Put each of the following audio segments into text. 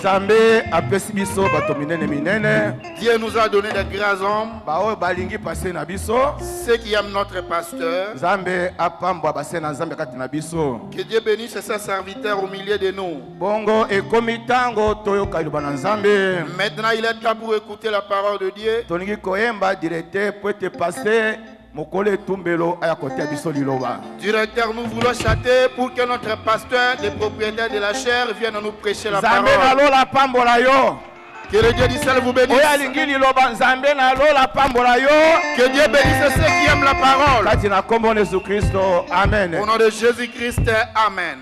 Nzambe apesi biso bato minene minene. Dieu nous a donné des grands hommes. Bao balingi passé na biso. Ceux qui aiment notre pasteur. Nzambe apambwa base na Nzambe kati na biso. Que Dieu bénisse ses serviteurs au milieu de nous. Bongo ekomi tango toyoka liloba na Nzambe. Maintenant il est temps pour écouter la parole de Dieu. Toningi koyemba directeur pour te passer. Directeur, nous voulons chanter pour que notre pasteur, le propriétaire de la chair, vienne nous prêcher la parole. Que le Dieu du ciel vous bénisse. Que Dieu bénisse ceux qui aiment la parole. Amen. Au nom de Jésus-Christ, Amen.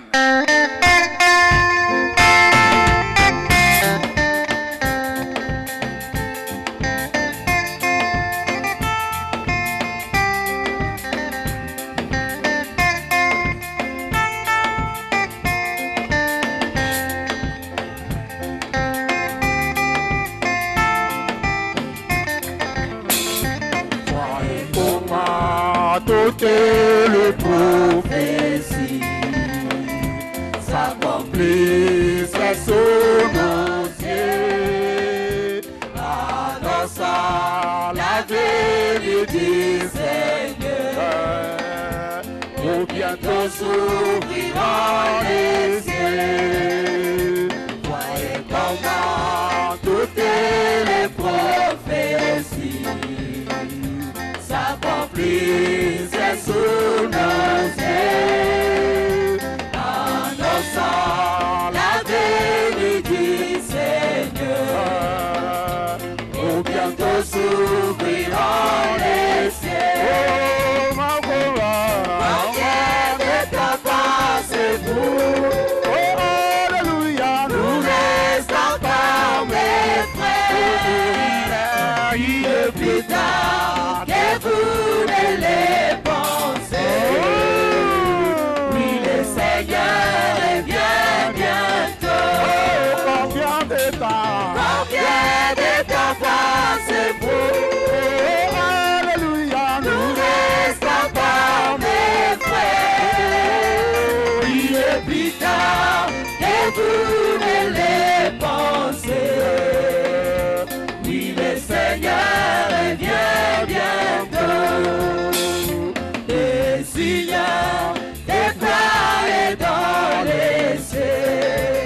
Toutes les prophéties s'accomplissent sous nos yeux. Annonce la venue du Seigneur. Ou bientôt s'ouvriront les yeux. Voyez comment toutes les prophéties s'accomplissent sous nos yeux, annonçant la venue du Seigneur. Ou bientôt s'ouvriront les cieux. Combien de temps passez-vous? Oh, alléluia. Nous restons encore mes frères. Il est plus tard que vous ne les pensez. Oui, le Seigneur revient bientôt. Combien de temps passez-vous? Alléluia. Nous restons encore mes frères. Il est plus tard que vous ne les pensez. Oui, le Seigneur revient bientôt. Des signes déployés dans les cieux,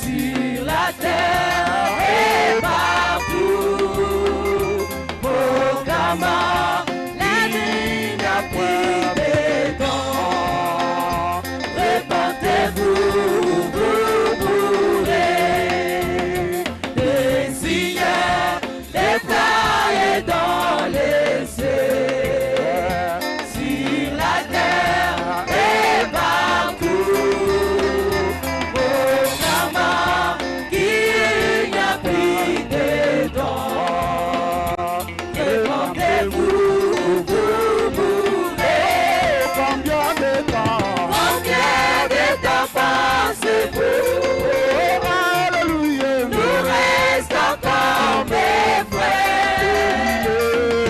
sur la terre et partout, proclamant la ligne n'a plus de temps. Répentez-vous, vous mourrez. Des signes déployés dans les cieux, sur la terre et partout, proclamant qu'il n'y a plus de temps. Répentez-vous, vous mourrez. Combien de temps passez-vous? Alléluia. Nous restons encore mes frères.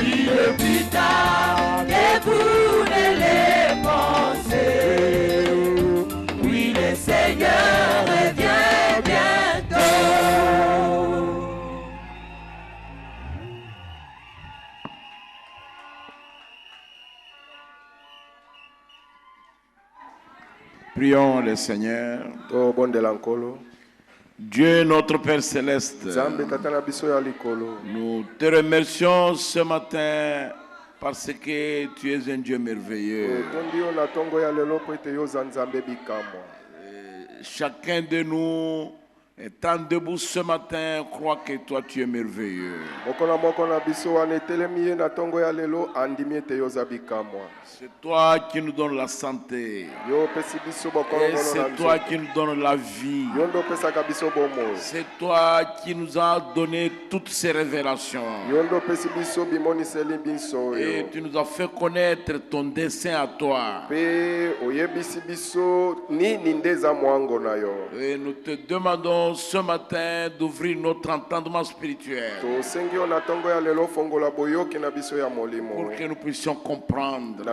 Il est plus tard que vous ne les pensez. Oui, le Seigneur revient bientôt. Prions le Seigneur. Dieu notre Père Céleste, nous te remercions ce matin parce que tu es un Dieu merveilleux. Chacun de nous étant debout ce matin croit que toi tu es merveilleux. C'est toi qui nous donnes la santé. Et c'est toi qui nous donnes la vie. C'est toi qui nous as donné toutes ces révélations. Et tu nous as fait connaître ton dessein à toi. Et nous te demandons demandons ce matin d'ouvrir notre entendement spirituel pour que nous puissions comprendre et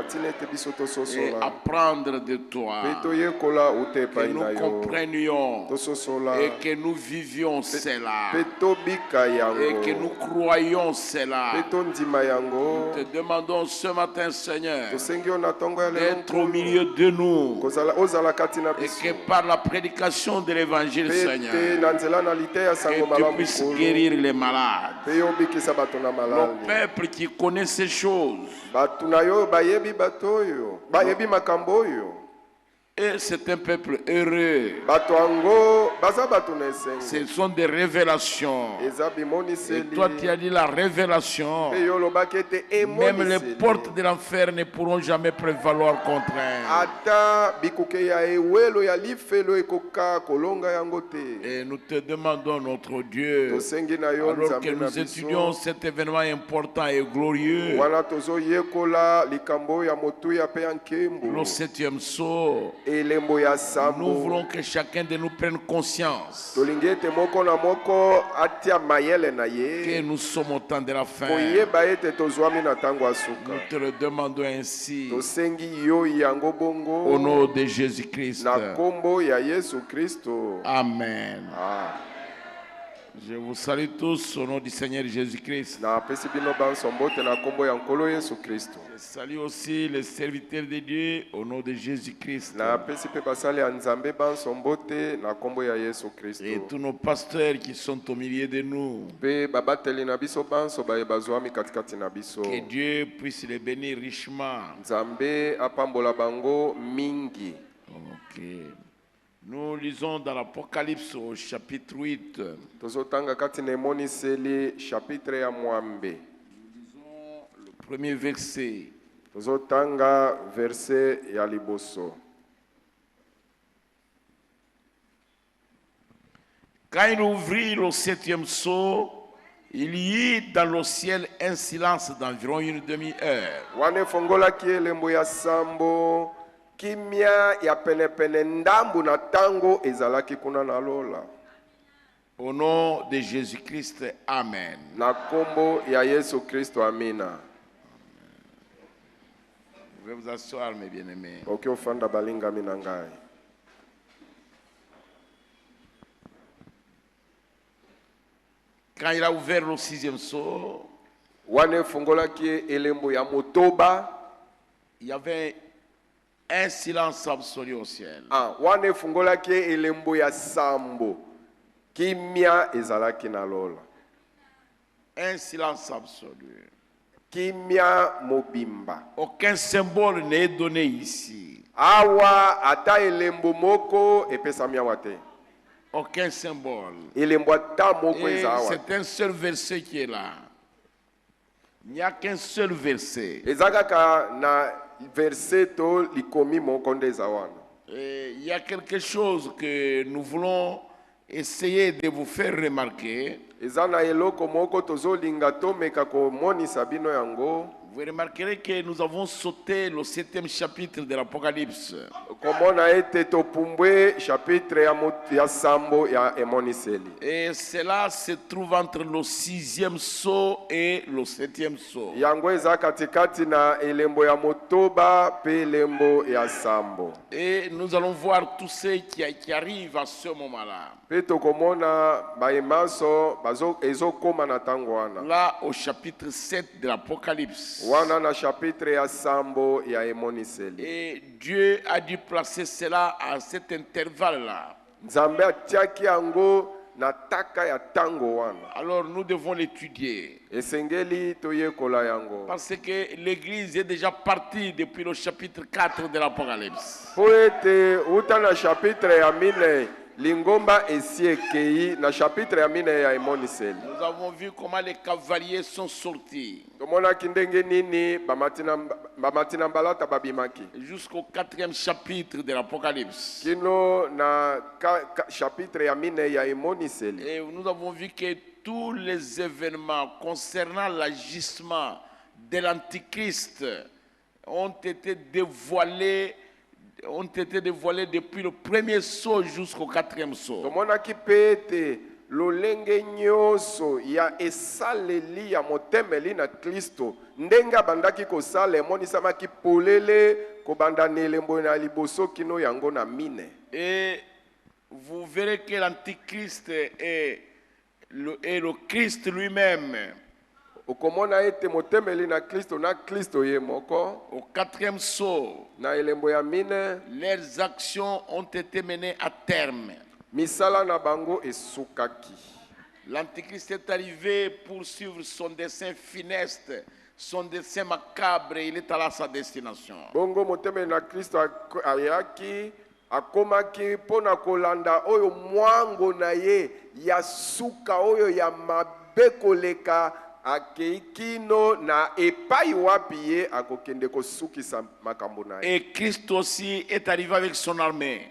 apprendre de toi, que nous comprenions et que nous vivions cela et que nous croyions cela. Nous te demandons ce matin, Seigneur, d'être au milieu de nous et que par la prédication de l'évangile, Seigneur, que tu puisses guérir les malades. Le peuple qui connaît ces choses, et c'est un peuple heureux. Ce sont des révélations. Et toi, tu as dit la révélation. Même les portes de l'enfer ne pourront jamais prévaloir contre elle. Et nous te demandons, notre Dieu, alors que nous étudions cet événement important et glorieux, le 7e sceau, nous voulons que chacun de nous prenne conscience que nous sommes au temps de la fin. Nous te le demandons ainsi au nom de Jésus-Christ. Amen. Je vous salue tous au nom du Seigneur Jésus-Christ. Je salue aussi les serviteurs de Dieu au nom de Jésus-Christ. Et tous nos pasteurs qui sont au milieu de nous. Que Dieu puisse les bénir richement. Ok. Nous lisons dans l'Apocalypse au chapitre 8. Nous lisons le premier verset. Quand il ouvrit le 7e sceau, il y eut dans le ciel un silence d'environ une demi-heure. Au nom de Jésus-Christ, Amen. Vous pouvez vous asseoir, mes bien-aimés. Quand il a ouvert le 6e sceau, il y avait un silence absolu au ciel. Un silence absolu. Aucun symbole n'est donné ici. Aucun symbole. Et c'est un seul verset qui est là. Il n'y a qu'un seul verset. Et il y a quelque chose que nous voulons essayer de vous faire remarquer. Vous remarquerez que nous avons sauté le 7e chapitre de l'Apocalypse. Et cela se trouve entre le 6e sceau et le 7e sceau. Et nous allons voir tout ce qui arrive à ce moment-là. Là, au chapitre 7 de l'Apocalypse. Et Dieu a dû placer cela à cet intervalle-là. Alors nous devons l'étudier. Parce que l'Église est déjà partie depuis le chapitre 4 de l'Apocalypse. Lingomba esiekei na chapitre ya mine ya Emoniseli. Nous avons vu comment les cavaliers sont sortis. Tomona kindenge nini bamatina mbalata babimaki. Jusqu'au 4e chapitre de l'Apocalypse. Kino na chapitre ya mine ya Emoniseli. Et nous avons vu que tous les événements concernant l'agissement de l'Antichrist ont été dévoilés ont été dévoilés depuis le premier saut jusqu'au 4e saut. tomonaki mpe ete lolenge nyonso ya esaleli ya motemeli na Kristo ndenge abandaki kosala emonisamaki polele kobanda na elembo na liboso kino yango na mine. Et vous verrez que l'Antichrist est le Christ lui-même. Okomona ete motemeli na Kristo na Kristo ye moko. Au 4e saut, na elembo ya mine, leurs actions ont été menées à terme. misala na bango esukaki. L'Antichrist est arrivé pour suivre son dessein funeste, son dessein macabre, il est allé à sa destination. Bongo motemeli na Kristo ayaki akomaki pona kolanda oyo mwango na ye ya suka oyo ya mabe koleka akeikino na epai wapi ye akokende kosukisa makambo na ye. Et Christ aussi est arrivé avec son armée.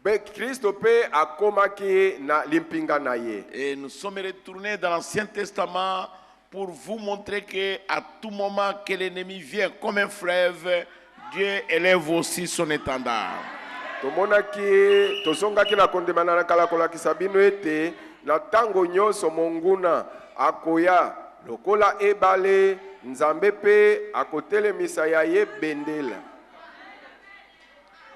Be Kristo pe akomaki na limpinga na ye. Et nous sommes retournés dans l'Ancien Testament pour vous montrer que à tout moment que l'ennemi vient comme un fleuve, Dieu élève aussi son étendard. Tomonaki tosongaki na kondemana na kala kolakisa bino ete na tango nyonso monguna akoya lokola ebale nzambe pe akotelemisa ya ye bendela.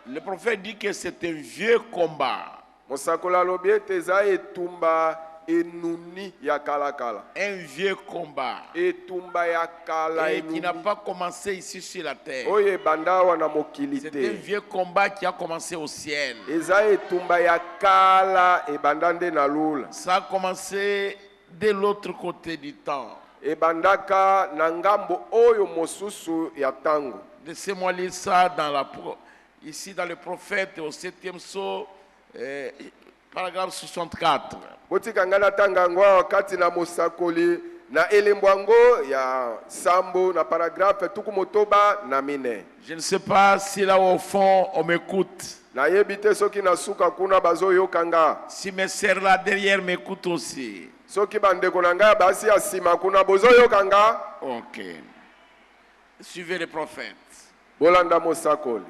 Le prophète dit que c'est un vieux combat. Mosakola lobi ete eza etumba enuni ya kala kala. Un vieux combat. Etumba ya kala Et enuni. qui n'a pas commencé ici sur la terre. Oye banda wana mokili C'est te. un vieux combat qui a commencé au ciel. Eza etumba ya kala ebandande na lula. Ça a commencé de l'autre côté du temps. Ebandaka na ngambo oyo mosusu ya tango. Laissez-moi lire ça ici dans le prophète au 7e saut, paragraphe 64. Botika ngana tanga ngwa wakati na mosakoli na elembo yango ya sambo na paragraphe tuku motoba na mine. Je ne sais pas si là au fond on m'écoute. Na yebite soki na suka kuna bazo yokanga. Si mes sœurs là derrière m'écoutent aussi. Soki bandeko na ngai basi ya sima kuna bozo yokanga. Ok. Suivez le prophète. Bolanda mosakoli.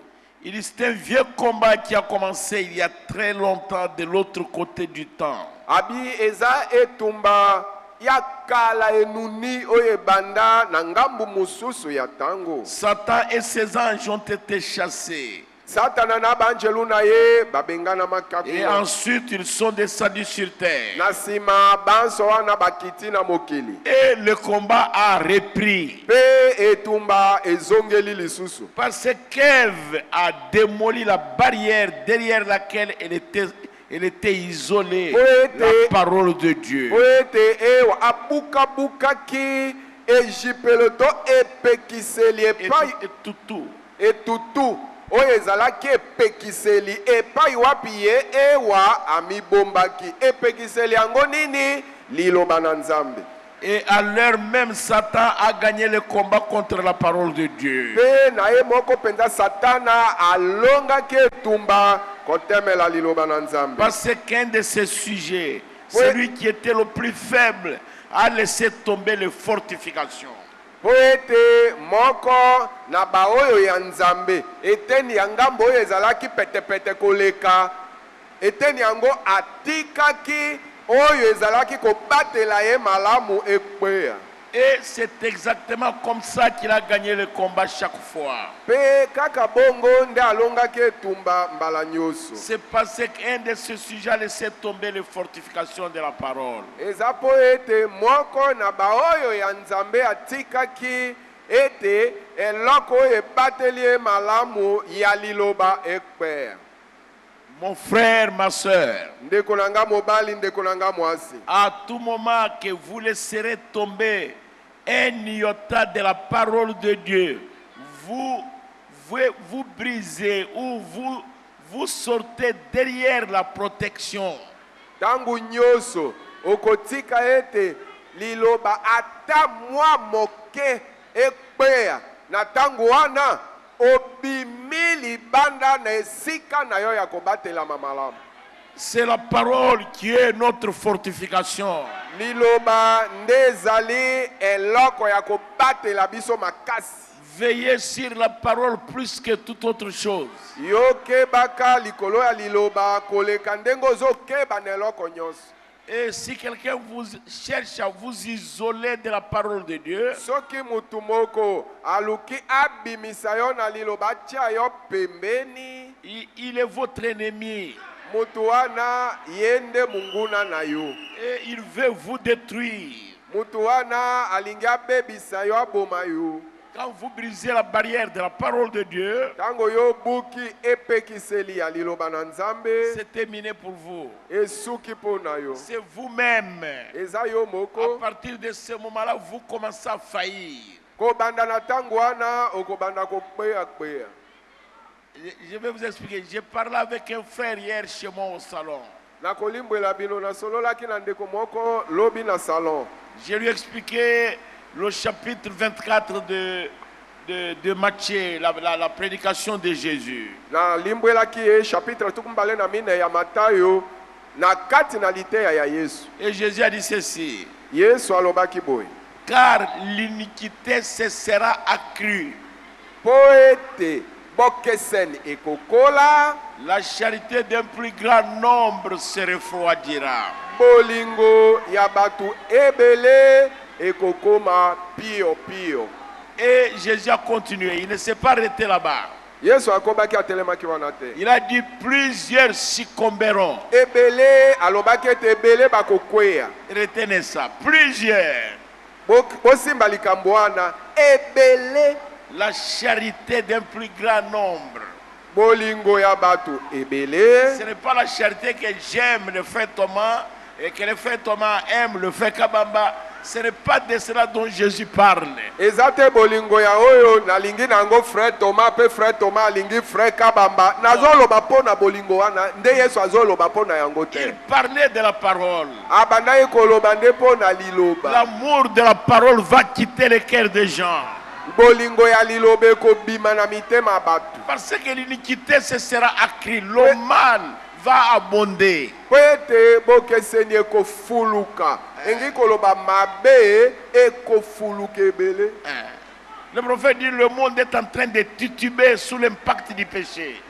Il dit c'est un vieux combat qui a commencé il y a très longtemps de l'autre côté du temps. Abi eza etumba ya kala enuni oye banda na ngambu mususu ya tango. Satan et ses anges ont été chassés. Satana na banjelu na ye babengana makaku. Et ensuite ils sont descendus sur terre. Na sima banso wana bakiti na mokili. Et le combat a repris. Pe etumba ezongeli lisusu. Parce qu'Ève a démoli la barrière derrière laquelle elle était isolée. La parole de Dieu. Poete ewa abuka buka ki ejipeloto epekiseli epai etutu oyo ezalaki epekiseli epai wapi ye ewa amibombaki epekiseli yango nini liloba na Nzambe. Et à l'heure même, Satan a gagné le combat contre la parole de Dieu. Pe na ye moko penza Satana alongaki etumba kotemela liloba na Nzambe. Parce qu'un de ces sujets, celui qui était le plus faible, a laissé tomber les fortifications. Poete moko na baoyo ya Nzambe eteni ya ngambo oyo ezalaki petepete koleka eteni yango atikaki oyo ezalaki kobatela ye malamu ekweya. Et c'est exactement comme ça qu'il a gagné le combat chaque fois. Pe kaka bongo nde alongaki etumba mbala nyonso. C'est parce qu'un de ces sujets a laissé tomber les fortifications de la parole. Eza po ete moko na baoyo ya Nzambe atikaki ete eloko oyo ebateli ye malamu ya liloba ekweya. Mon frère, ma soeur, Ndeko nanga mobali, ndeko nanga mwasi. à tout moment que vous laisserez tomber un iota de la parole de Dieu, vous brisez ou vous sortez derrière la protection. Tangu nyoso okotika ete liloba ata mwa moke ekweya na tangu wana obimili banda na esika na yo ya kobatela mamalamu. C'est la parole qui est notre fortification. Liloba ndezali eloko ya kobatela biso makasi. Veillez sur la parole plus que toute autre chose. Et si quelqu'un vous cherche à vous isoler de la parole de Dieu, il est votre ennemi. Et il veut vous détruire. Quand vous brisez la barrière de la parole de Dieu, c'est terminé pour vous. C'est vous-même. À partir de ce moment-là, vous commencez à faillir. Je vais vous expliquer. J'ai parlé avec un frère hier chez moi au salon. Je lui ai expliqué le chapitre 24 de Matthieu, la prédication de Jésus. Et Jésus a dit ceci. Car l'iniquité cessera accrue. La charité d'un plus grand nombre se refroidira. Et Jésus a continué, il ne s'est pas arrêté là-bas. Il a dit plusieurs succomberont. Retenez ça, plusieurs. La charité d'un plus grand nombre. Ce n'est pas la charité que j'aime le frère Thomas et que le frère Thomas aime le frère Kabamba. Ce n'est pas de cela dont Jésus parle. Il parlait de la parole. L'amour de la parole va quitter les cœurs des gens. Parce que l'iniquité ce sera accrue, le mal va abonder. Le prophète dit le monde est en train de tituber sous l'impact du péché.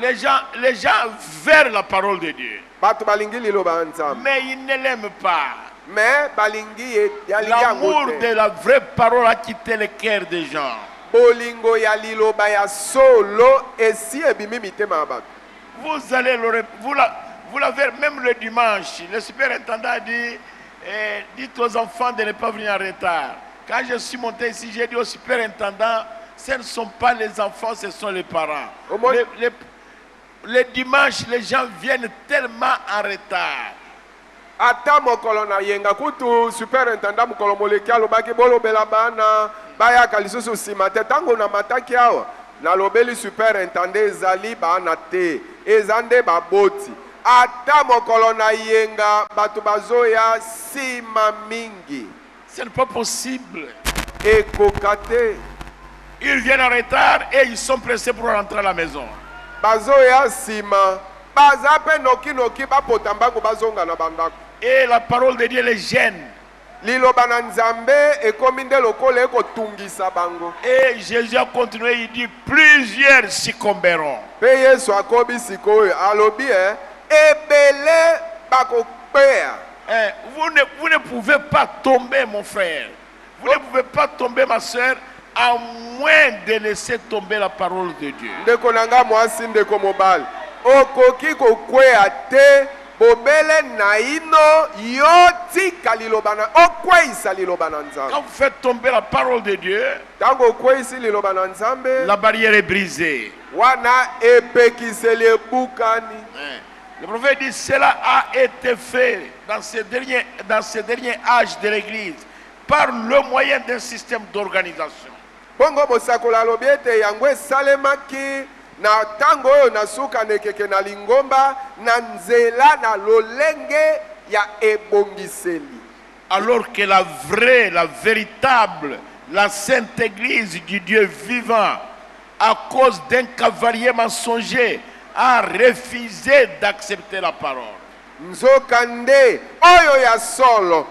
Les gens veulent la parole de Dieu. Mais ils ne l'aiment pas. L'amour de la vraie parole a quitté le cœur des gens. Vous l'avez même le dimanche. Le superintendant a dit dites aux enfants de ne pas venir en retard. Quand je suis monté ici, j'ai dit au superintendant, ce ne sont pas les enfants, ce sont les parents. Le dimanche, les gens viennent tellement en retard. Ata mokolo na yenga kutu superintendant mokolo moleki alobaki bolobela bana baya kalisusu simate tango na mataki awa na lobeli superintendant ezali bana te ezande baboti ata mokolo na yenga batu bazoya sima mingi. Ce n'est pas possible. Ekokate. Ils viennent en retard et ils sont pressés pour rentrer à la maison. Bazoya sima bazape noki noki bapotambango bazonga na bandako. Et la parole de Dieu les gêne. Et Jésus a continué, il dit plusieurs succomberont. Vous ne pouvez pas tomber, mon frère. Vous ne pouvez pas tomber, ma soeur, à moins de laisser tomber la parole de Dieu. Quand vous faites tomber la parole de Dieu, la barrière est brisée. Le prophète dit cela a été fait dans ce dernier âge de l'Église par le moyen d'un système d'organisation. Na tango oyo nasuka nekeke na lingomba na nzela na lolenge ya ebongiseli. Alors que la vraie, la véritable, la sainte église du Dieu vivant, à cause d'un cavalier mensonger, a refusé d'accepter la parole. nzoka nde oyo ya solo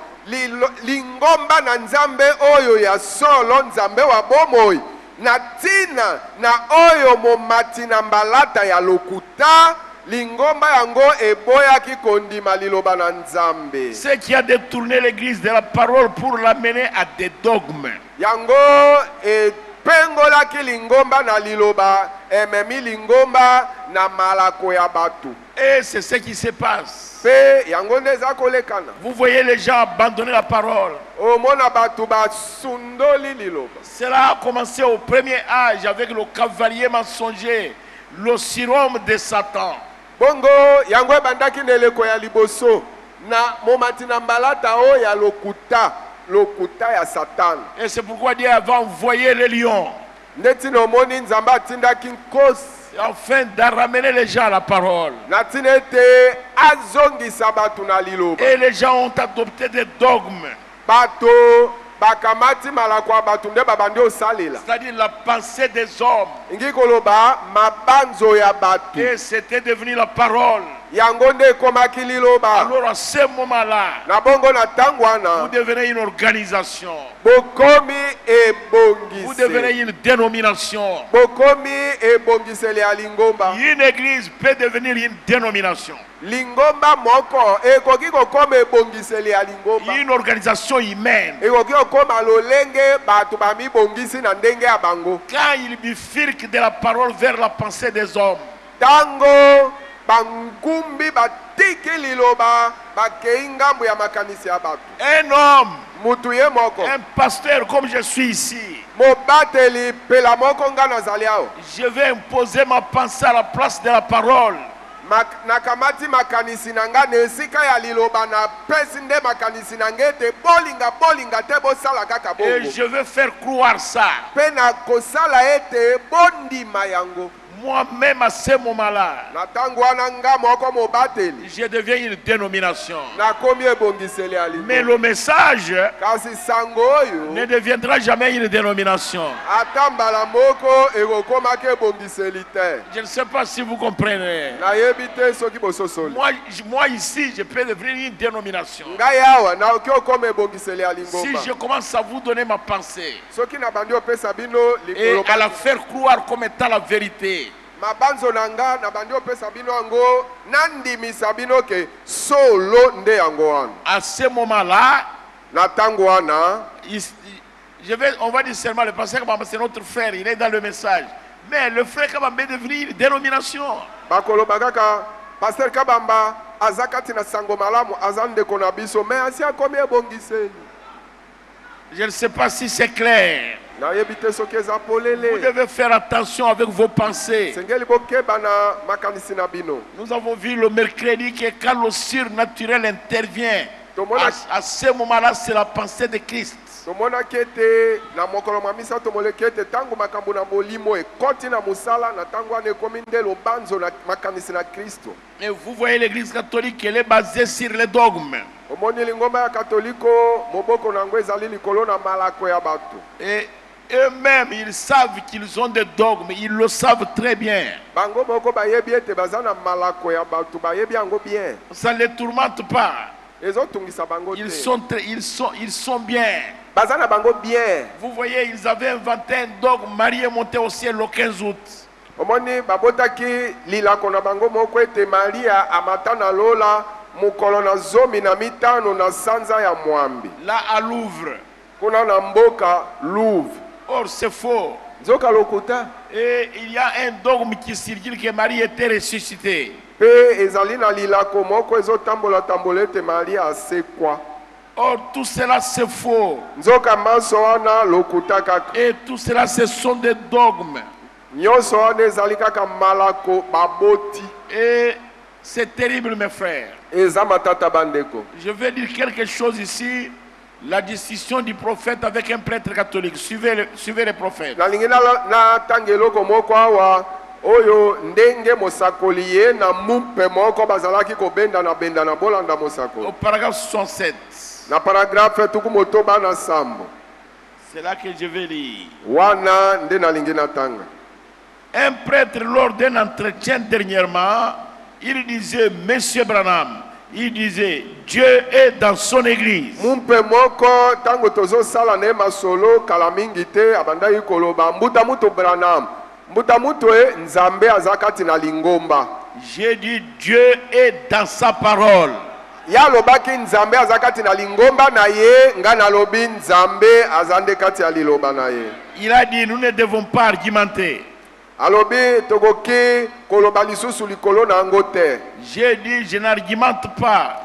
lingomba na nzambe oyo ya solo nzambe wa bomoi na tina na oyo momati na mbalata ya lokuta lingomba yango eboyaki kondima liloba na nzambe. Ce qui a détourné l'église de la parole pour l'amener à des dogmes. Yango pengolaki lingomba na liloba ememi lingomba na malako ya batu. Et c'est ce qui se passe. Vous voyez les gens abandonner la parole. Cela a commencé au premier âge avec le cavalier mensonger, le surhomme de Satan. Bongo yango bandaki neleko ya liboso na momati na mbalata o ya lokuta ya Satan. Et c'est pourquoi Dieu avait envoyé les lions. Ndeti no moni nzamba atindaki nkosi afin de ramener les gens à la parole. Et les gens ont adopté des dogmes. C'est-à-dire la pensée des hommes. Et c'était devenu la parole. Alors à ce moment-là, vous devenez une organisation. Vous devenez une dénomination. Une église peut devenir une dénomination. Une organisation humaine. Quand il bifurque de la parole vers la pensée des hommes. Un homme, un pasteur comme je suis ici, je vais imposer ma pensée à la place de la parole. Et je veux faire croire ça. Moi-même à ce moment-là, je deviens une dénomination. Mais le message ne deviendra jamais une dénomination. Je ne sais pas si vous comprenez. Moi ici, je peux devenir une dénomination. Si je commence à vous donner ma pensée et à la faire croire comme étant la vérité, à ce moment-là, on va dire seulement le pasteur Kabamba, c'est notre frère, il est dans le message. Mais le frère Kabamba est devenu une dénomination. Pasteur Kabamba azakati na sango malamu azande kona biso mais asia komi ebongiseli. Je ne sais pas si c'est clair. Vous devez faire attention avec vos pensées. Nous avons vu le mercredi que quand le surnaturel intervient, à ce moment-là, c'est la pensée de Christ. Et vous voyez l'église catholique, elle est basée sur les dogmes. Et eux-mêmes, ils savent qu'ils ont des dogmes, ils le savent très bien. Ça ne les tourmente pas. Ils sont bien. Vous voyez, ils avaient inventé un dogme. Marie est montée au ciel le 15 août. Là à Louvre. Or c'est faux. Et il y a un dogme qui circule que Marie était ressuscitée. Or tout cela c'est faux. Et tout cela ce sont des dogmes. Et c'est terrible mes frères. Je vais dire quelque chose ici. La décision du prophète avec un prêtre catholique. Suivez les prophètes. Au paragraphe 67. C'est là que je vais lire. Un prêtre lors d'un entretien dernièrement, il disait: Monsieur Branham, Il disait, Dieu est dans son église. Mumpe moko tango tozo sala ne masolo kalamingi te abandai koloba mbuta muto Branham. Mbuta muto nzambe azakati na lingomba. J'ai dit Dieu est dans sa parole. Ya lobaki nzambe azakati na lingomba na ye ngana lobi nzambe azande kati ya liloba na ye. Il a dit nous ne devons pas argumenter. Alobi togoki koloba lisusu likolo na ngo te. J'ai dit je n'argumente pas.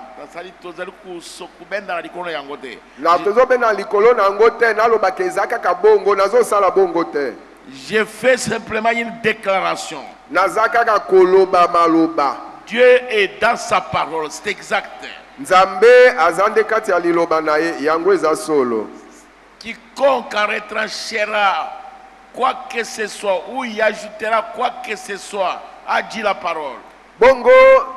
Na tozo bena likolo na ngo te na lobaki ezaka ka bongo nazo sala bongo te. J'ai fait simplement une déclaration. Nazaka ka koloba maloba. Dieu est dans sa parole, c'est exact. Nzambe azande kati ya liloba na ye yango eza solo. Quiconque en retranchera quoi que ce soit ou y ajoutera quoi que ce soit a dit la parole. Bongo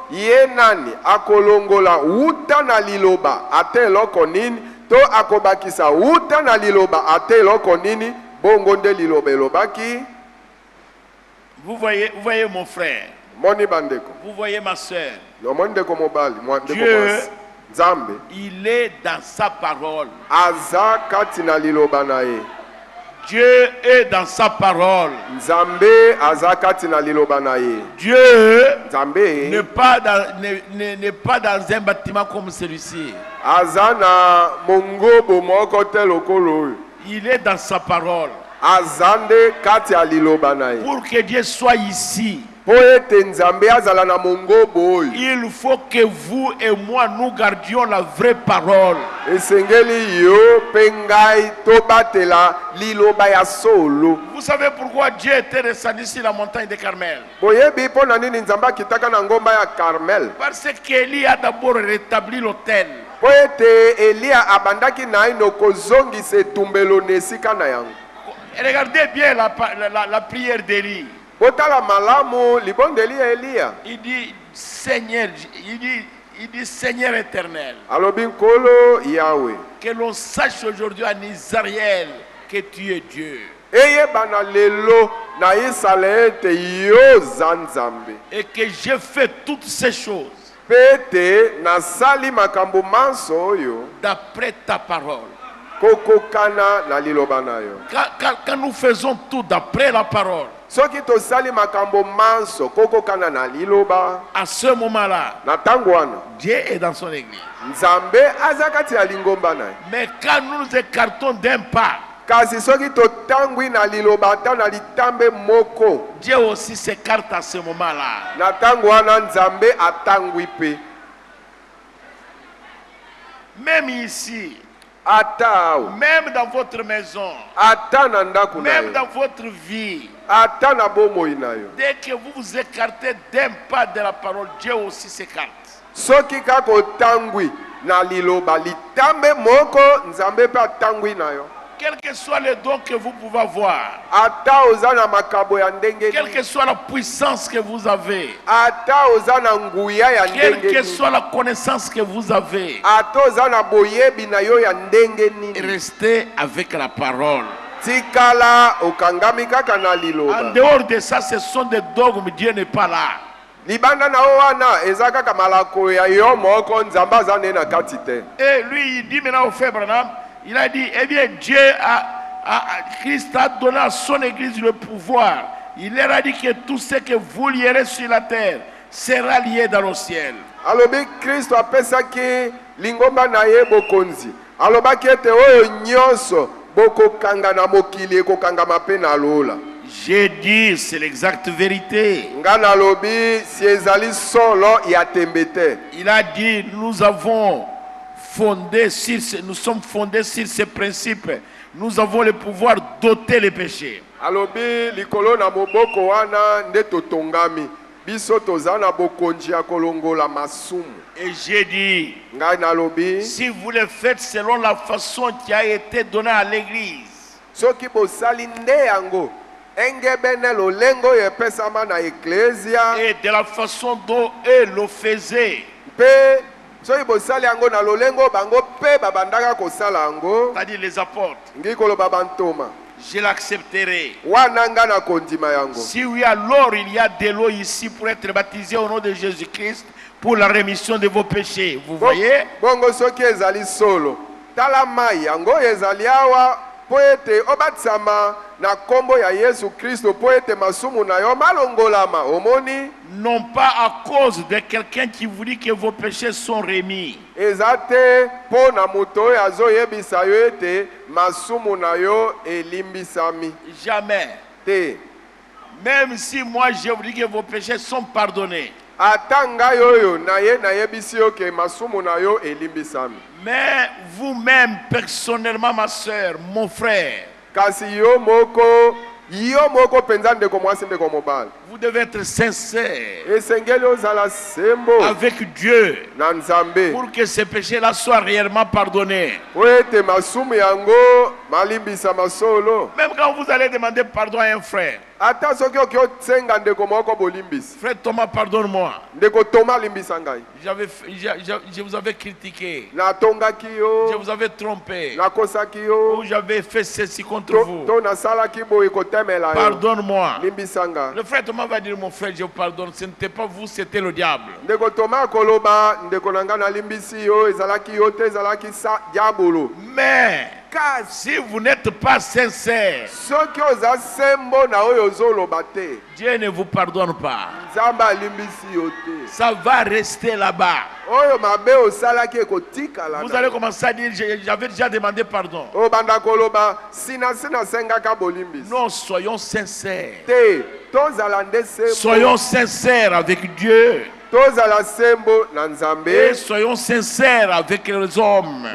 ye nani akolongola uta na liloba ate eloko nini to akobakisa uta na liloba ate eloko nini bongo nde liloba elobaki. Vous voyez mon frère. Moni bandeko. Vous voyez ma soeur. Dieu, il est dans sa parole. Dieu est dans sa parole. Dieu n'est pas dans un bâtiment comme celui-ci. Il est dans sa parole. Pour que Dieu soit ici, il faut que vous et moi nous gardions la vraie parole. Vous savez pourquoi Dieu était descendu sur la montagne de Carmel? Parce qu'Élie a d'abord rétabli l'autel. Regardez bien la prière d'Élie. Il dit Seigneur, il dit Seigneur éternel. Que l'on sache aujourd'hui en Israël que tu es Dieu. Et que j'ai fait toutes ces choses d'après ta parole. Quand nous faisons tout d'après la parole, à ce moment-là, Dieu est dans son église. Mais quand nous nous écartons d'un pas, Dieu aussi s'écarte à ce moment-là. Même ici, même dans votre maison, même dans votre vie, dès que vous vous écartez d'un pas de la parole, Dieu aussi s'écarte. Quel que soit le don que vous pouvez avoir, quelle que soit la puissance que vous avez, quelle que soit la connaissance que vous avez, restez avec la parole. En dehors de ça, ce sont des dogmes, Dieu n'est pas là. Et lui, il dit maintenant au frère Branham, il a dit, eh bien, Christ a donné à son église le pouvoir. Il leur a dit que tout ce que vous lierez sur la terre sera lié dans le ciel. Christ a pesaki lingomba na ye bokonzi. Alobaki ete oyo nyonso bokokanga na mokili ekokanga mape na lola. J'ai dit, c'est l'exacte vérité. Il a dit, nous sommes fondés sur ces principes. Nous avons le pouvoir d'ôter les péchés. Et j'ai dit, si vous le faites selon la façon qui a été donnée à l'église, et de la façon dont eux le faisaient, c'est-à-dire les apôtres, je l'accepterai. Si oui, alors il y a de l'eau ici pour être baptisé au nom de Jésus-Christ, pour la rémission de vos péchés. Vous voyez? Bongo soki ezali solo. Tala mai yango ezali awa po ete obatisama na kombo ya Yesu Kristo po ete masumu na yo malongolama. Omoni? Non pas à cause de quelqu'un qui vous dit que vos péchés sont remis. Ezate po na moto azo yebisa yo ete masumu na yo elimbisami. Jamais. Te. Même si moi je vous dis que vos péchés sont pardonnés. Atanga yoyo na ye na yebisi yo ke masumu na yo elimbisami. Mais vous-même personnellement, ma soeur, mon frère, kasi yo moko penza ndeko mwasi ndeko mobali. Vous devez être sincère avec Dieu pour que ces péchés-là soient réellement pardonnés. Même quand vous allez demander pardon à un frère, frère Thomas, pardonne-moi. Je vous avais critiqué. Je vous avais trompé. Ou j'avais fait ceci contre vous. Pardonne-moi. Le frère Thomas va dire, mon frère, je vous pardonne. Ce n'était pas vous, c'était le diable. Mais si vous n'êtes pas sincère, Dieu ne vous pardonne pas. Ça va rester là-bas. Vous allez commencer à dire, j'avais déjà demandé pardon. Non, soyons sincères. Soyons sincères avec Dieu. Et soyons sincères avec les hommes.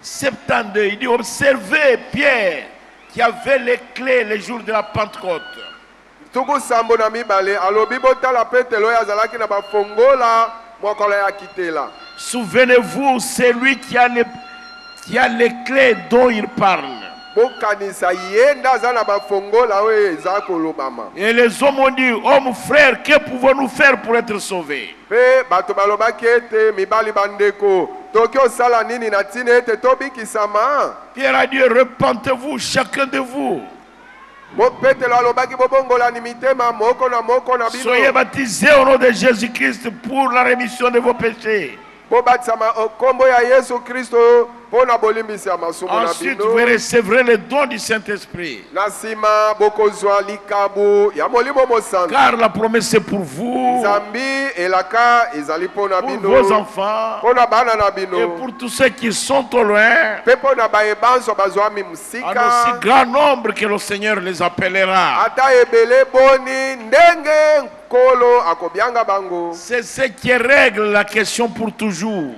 72, il dit, observez Pierre qui avait les clés les jours de la Pentecôte. Souvenez-vous, c'est lui qui a les clés dont il parle. Et les hommes ont dit, oh mon frère, que pouvons-nous faire pour être sauvés? Pierre a dit, repentez-vous chacun de vous. Soyez baptisés au nom de Jésus-Christ pour la rémission de vos péchés. Ensuite, vous recevrez le don du Saint-Esprit. Car la promesse est pour vous, pour vos enfants, et pour tous ceux qui sont au loin, en aussi grand nombre que le Seigneur les appellera. C'est ce qui règle la question pour toujours.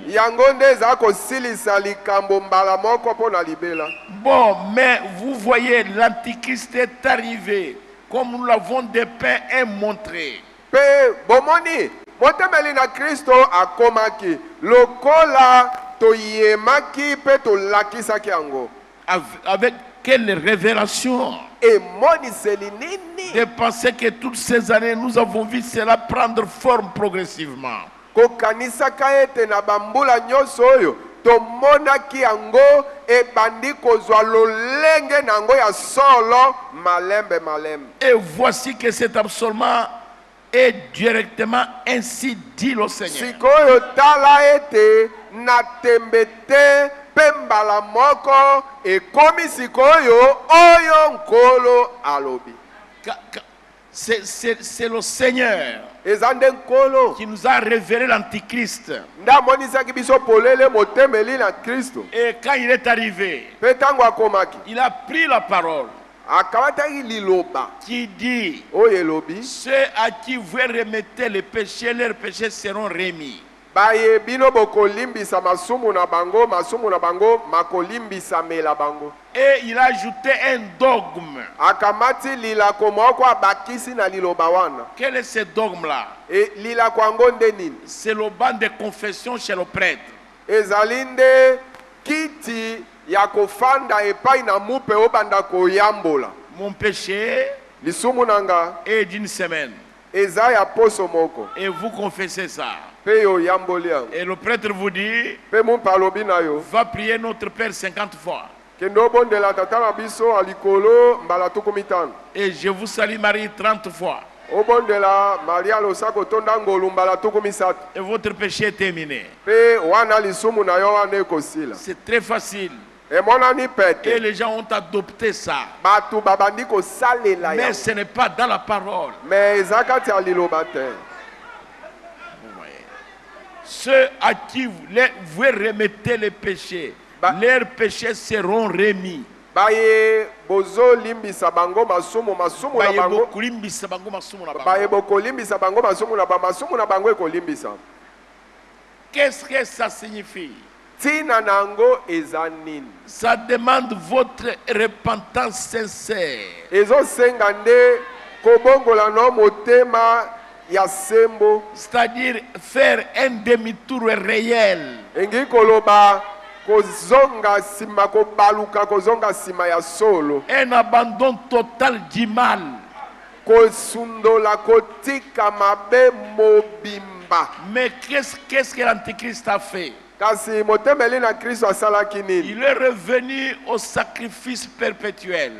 Bon, mais vous voyez, l'Antichrist est arrivé, comme nous l'avons dépeint et montré. Avec quelle révélation? De penser que toutes ces années, nous avons vu cela prendre forme progressivement. Et voici que cet absolument est directement ainsi dit le Seigneur. C'est le Seigneur qui nous a révélé l'Antichrist. Et quand il est arrivé, il a pris la parole qui dit, ceux à qui vous remettez les péchés, leurs péchés seront remis. Et il a ajouté un dogme. Quel est ce dogme-là? C'est le banc de confession chez le prêtre. Mon péché est d'une semaine. Et vous confessez ça. Et le prêtre vous dit, va prier notre Père 50 fois. Et je vous salue Marie 30 fois. obondela Maria losako tonda ngolumba la tuku misatu. Et votre péché est terminé. Pe wana lisumu na yo wana ekosila. C'est très facile. Et les gens ont adopté ça. Mais ce n'est pas dans la parole. Ceux à qui vous remettez les péchés, leurs péchés seront remis. Qu'est-ce que ça signifie? Ça demande votre repentance sincère. C'est-à-dire faire un demi-tour réel. Un abandon total du mal. Mais qu'est-ce que l'Antéchrist a fait? Il est revenu au sacrifice perpétuel.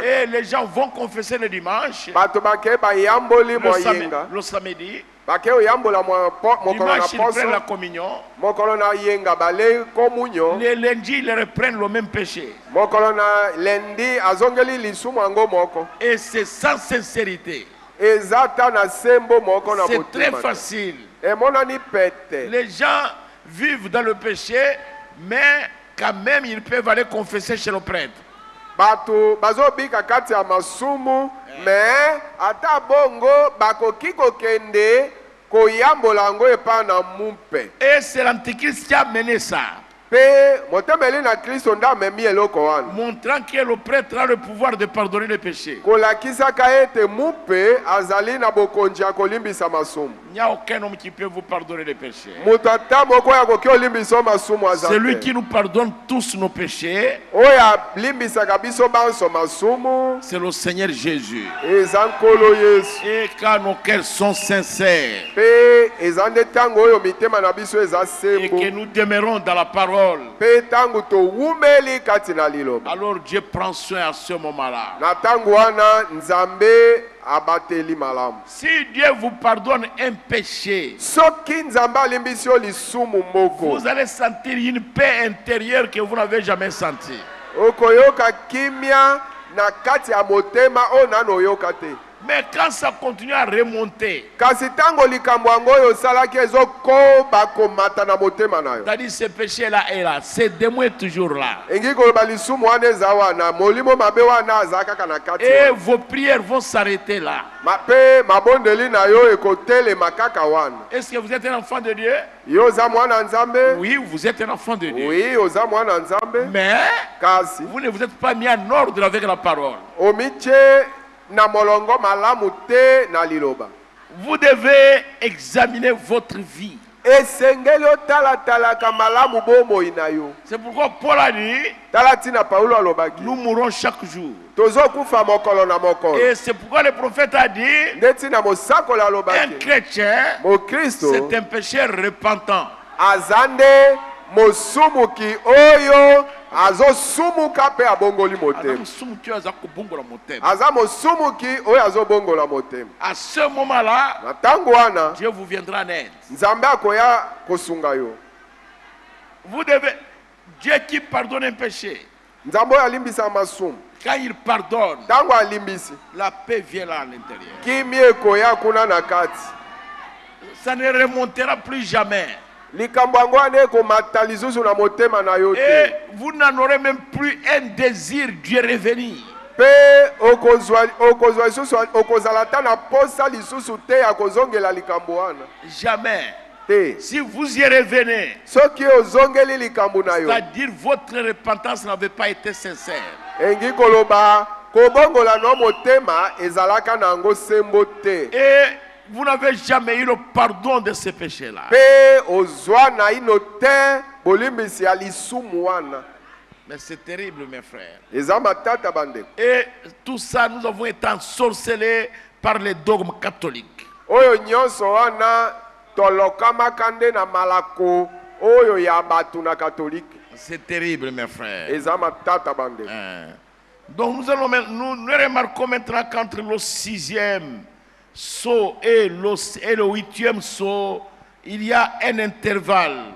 Et les gens vont confesser le dimanche, le samedi. Dimanche, ils prennent la communion. Les lundis, ils reprennent le même péché. Et c'est sans sincérité. C'est très facile. Les gens vivent dans le péché, mais quand même ils peuvent aller confesser chez le prêtre. Et c'est l'Antéchrist qui a mené ça. Montrant que le prêtre a le pouvoir de pardonner les péchés. Il n'y a aucun homme qui peut vous pardonner les péchés. C'est lui qui nous pardonne tous nos péchés. C'est le Seigneur Jésus. Et quand nos cœurs sont sincères et que nous demeurons dans la parole, alors Dieu prend soin à ce moment-là. Si Dieu vous pardonne un péché, vous allez sentir une paix intérieure que vous n'avez jamais sentie. Mais quand ça continue à remonter, c'est-à-dire ce péché-là est là, c'est démon toujours là. Et vos prières vont s'arrêter là. Est-ce que vous êtes un enfant de Dieu? Oui, vous êtes un enfant de Dieu. Mais vous ne vous êtes pas mis en ordre avec la parole. Vous devez examiner votre vie. C'est pourquoi Paul a dit, nous mourrons chaque jour. Et c'est pourquoi le prophète a dit, un chrétien, c'est un pécheur repentant. À ce moment-là, Dieu vous viendra en aide. Vous devez, Dieu qui pardonne un péché, quand il pardonne, la paix vient là à l'intérieur. Ça ne remontera plus jamais. Et vous n'en aurez même plus un désir de revenir. Jamais. Si vous y revenez, c'est-à-dire votre repentance n'avait pas été sincère. Et vous n'avez jamais eu le pardon de ces péchés-là. Mais c'est terrible, mes frères. Et tout ça, nous avons été ensorcelés par les dogmes catholiques. C'est terrible, mes frères. Donc nous remarquons maintenant qu'entre le 6e saut et le 8e saut, il y a un intervalle.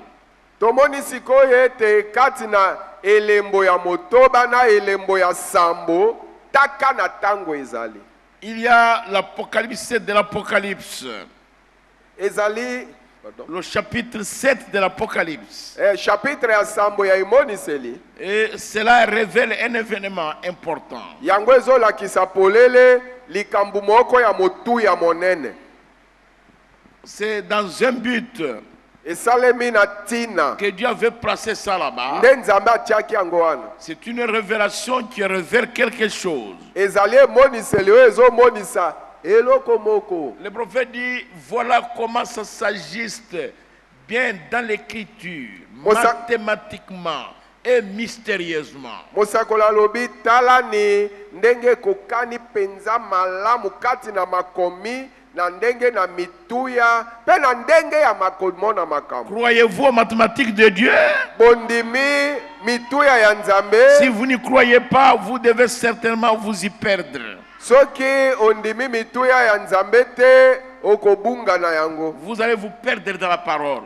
Tomoni sikoyo ete kati na elembo ya motoba na elembo ya sambo taka na tango ezali. Il y a l'Apocalypse 7 de l'Apocalypse. Ezali le chapitre 7 de l'Apocalypse. Chapitre ya sambo ya imoniseli. Et cela révèle un événement important. Yango ezolakisa polele likambu moko ya motu ya monene. C'est dans un but que Dieu avait placé ça là-bas. C'est une révélation qui révèle quelque chose. Le prophète dit, voilà comment ça s'ajuste bien dans l'écriture, mathématiquement et mystérieusement. Croyez-vous aux mathématiques de Dieu? Si vous n'y croyez pas, vous devez certainement vous y perdre. Vous allez vous perdre dans la parole.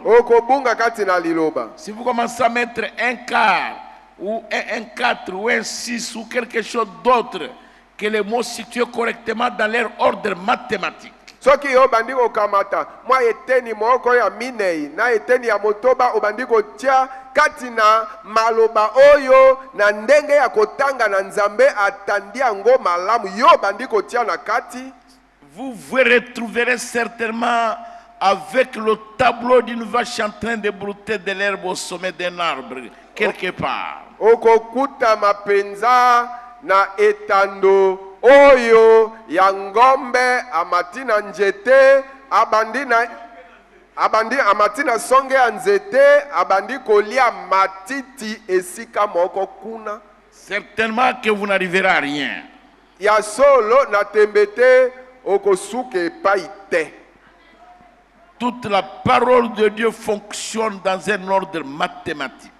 Si vous commencez à mettre un quart ou un 4 ou un 6 ou quelque chose d'autre que les mots situés correctement dans leur ordre mathématique. Soki yo bandiko kamata mwa eteni moko ya minei na eteni ya motoba obandiko tia katina maloba oyo na ndenge ya kotanga na nzambe atandi yango malamu yo bandiko tia na kati. Vous vous retrouverez certainement avec le tableau d'une vache en train de brouter de l'herbe au sommet d'un arbre quelque part. Okokuta mapenza na etando oyo ya ngombe amatina nzete amatina songe ya nzete abandi kolia matiti esika moko kuna. Certainement que vous n'arriverez à rien. Ya solo na tembete okosuke paite. Toute la parole de Dieu fonctionne dans un ordre mathématique.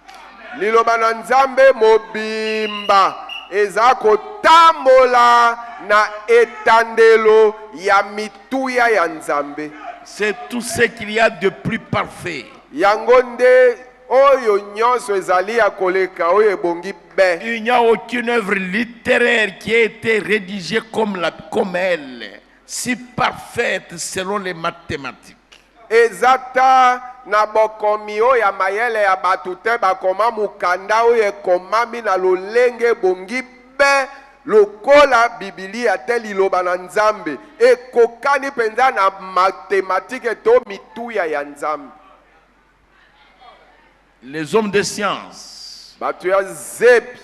Liloba na nzambe mobimba ezako tambola na etandelo ya mituya ya nzambe. C'est tout ce qu'il y a de plus parfait. Yangonde oyo nyonso ezali ya koleka oyo ebongi be. Il n'y a aucune œuvre littéraire qui a été rédigée comme elle, si parfaite selon les mathématiques. Ezata na bokomi oyo ya mayele ya batute bakoma mukanda oyo ekomami na lolenge bongi be lokola Biblia te liloba na nzambe ekokani penza na mathématique to mituya ya nzambe. Les hommes de science batu ya zepi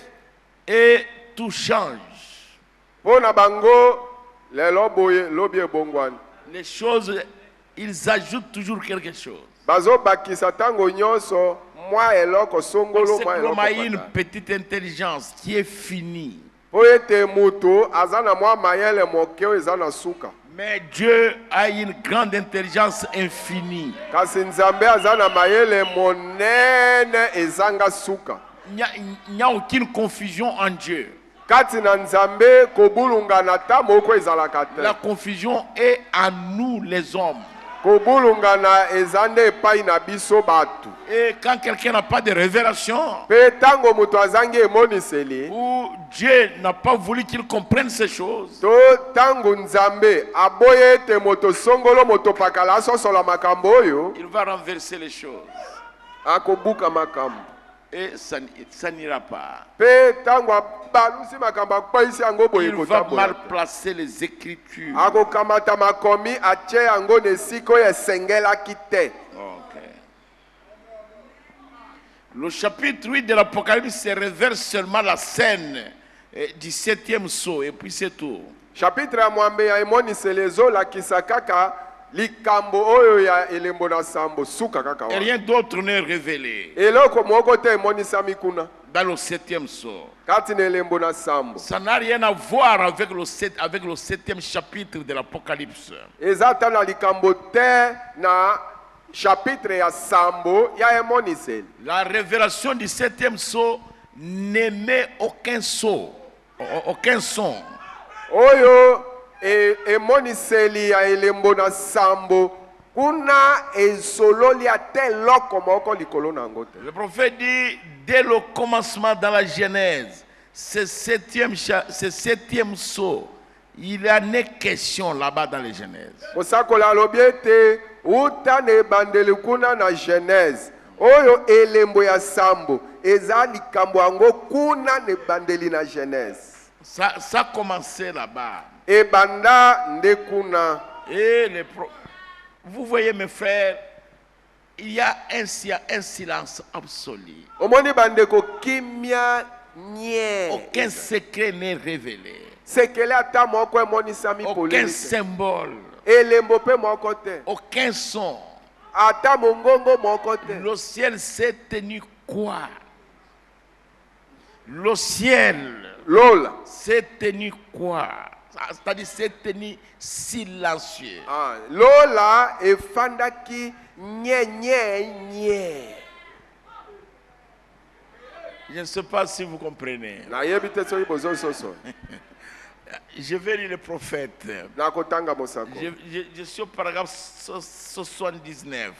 et tout change. Pona bango lelo boye lobi ebongwani. Les choses, ils ajoutent toujours quelque chose. L'homme a une petite intelligence qui est finie. Mais Dieu a une grande intelligence infinie. Il n'y a aucune confusion en Dieu. La confusion est en nous les hommes. Et quand quelqu'un n'a pas de révélation, ou Dieu n'a pas voulu qu'il comprenne ces choses, il va renverser les choses. Et ça n'ira pas. Il va mal placer les Écritures. Le chapitre 8 de l'Apocalypse se révèle seulement la scène du 7e sceau et puis c'est tout. Chapitre ya mwambe ya emoni selezo la kisakaka likambo oyo ya elembo na sambo suka kaka. Et rien d'autre n'est révélé. Eloko moko te emoni samikuna. Dans le 7e sceau. Kati na elembo na sambo. Ça n'a rien à voir avec le 7e chapitre de l'Apocalypse. Ezata na likambo te na chapitre ya sambo ya emonisel. La révélation du 7e sceau n'émet aucun sceau. Aucun son. Oyo emoniseli ya elembo na sambo kuna esololi ate loko moko likolo na yango te. Le prophète dit dès le commencement dans la Genèse, ce septième sceau, il en est question là-bas dans les Genèses. Mosakola alobi ete uta ne bandeli kuna na Genèse oyo elembo ya sambo eza likambo yango kuna ne bandeli na Genèse. Ça a commencé là-bas. Et banda ndekuna. Et vous voyez mes frères, il y a un silence absolu. Omoni bandeko kimia nye. Aucun secret n'est révélé. Sekele ata moko emonisa mi polele. Aucun symbole. Elembo pe moko te. Aucun son. Ata mongongo moko te. Le ciel s'est tenu quoi? Le ciel Lola s'est tenu quoi? C'est-à-dire s'est tenu silencieux. Lola e fandaki nye nye nye. Je ne sais pas si vous comprenez. Je vais lire le prophète. Je suis au paragraphe 79.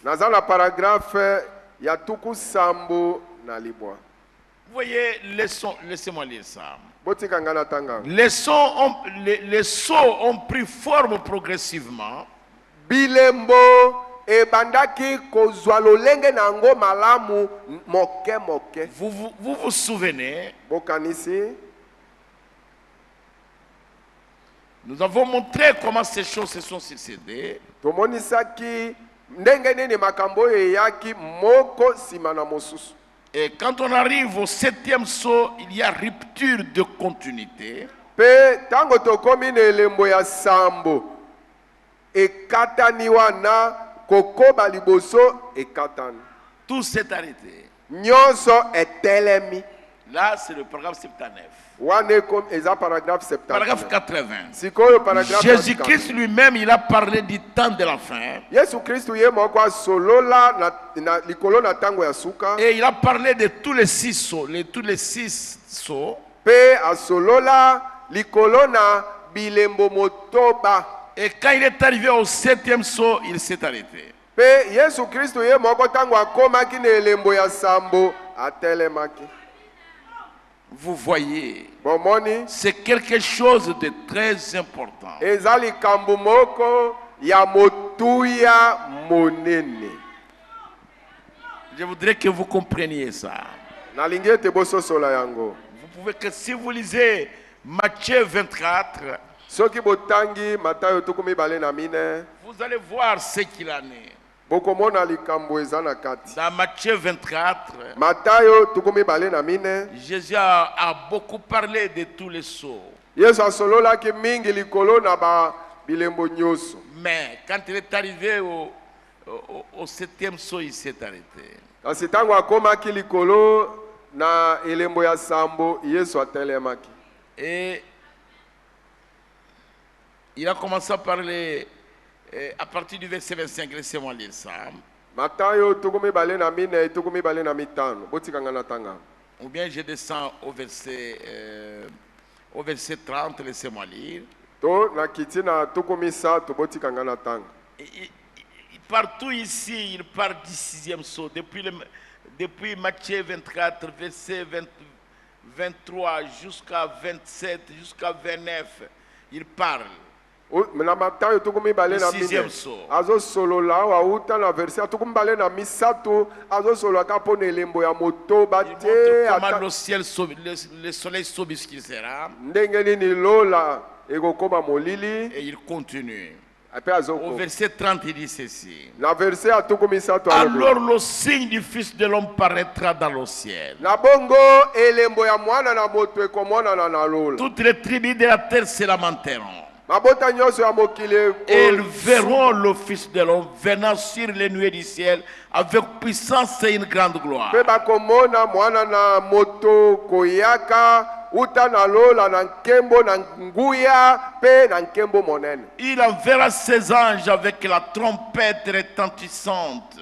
Naza na paragraphe ya tuku sambo na libwa. Vous voyez, laissez-moi lire ça. Les sceaux ont pris forme progressivement. Bilembo e bandaki kozwa lolenge nango malamu moke moke. Vous vous souvenez? Bokanisi. Nous avons montré comment ces choses se sont succédées. Tomonisaki ndenge nini makambo yaki moko simana mosusu. Et quand on arrive au septième sceau, il y a rupture de continuité. Pe tango tokomi na elembo ya sambo ekatani wana kokoba liboso ekatani. Tout s'est arrêté. Nyonso etelemi. Là, c'est le paragraphe 79. Paragraphe 80. Jésus-Christ lui-même, il a parlé du temps de la fin. Et il a parlé de tous les 6 sceaux. Et quand il est arrivé au 7e sceau, il s'est arrêté. Vous voyez, c'est quelque chose de très important. Je voudrais que vous compreniez ça. Vous pouvez que si vous lisez Matthieu 24, vous allez voir ce qu'il en est. Dans Matthieu 24, Jésus a beaucoup parlé de tous les sceaux. Mais quand il est arrivé au 7e sceau, il s'est arrêté. Et il a commencé à parler à partir du verset 25. Laissez-moi lire ça. Ou bien je descends au verset 30. Laissez-moi lire. Partout ici, il parle du 6e sceau. Depuis Matthieu 24, verset 23 jusqu'à 27, jusqu'à 29, il parle. Le 6e sceau. Comment le soleil s'obscure sera. Et il continue. Au verset 30, il dit ceci. Alors le signe du Fils de l'homme paraîtra dans le ciel. Toutes les tribus de la terre se lamenteront. Et ils verront le Fils de l'homme venant sur les nuées du ciel avec puissance et une grande gloire. Il enverra ses anges avec la trompette retentissante.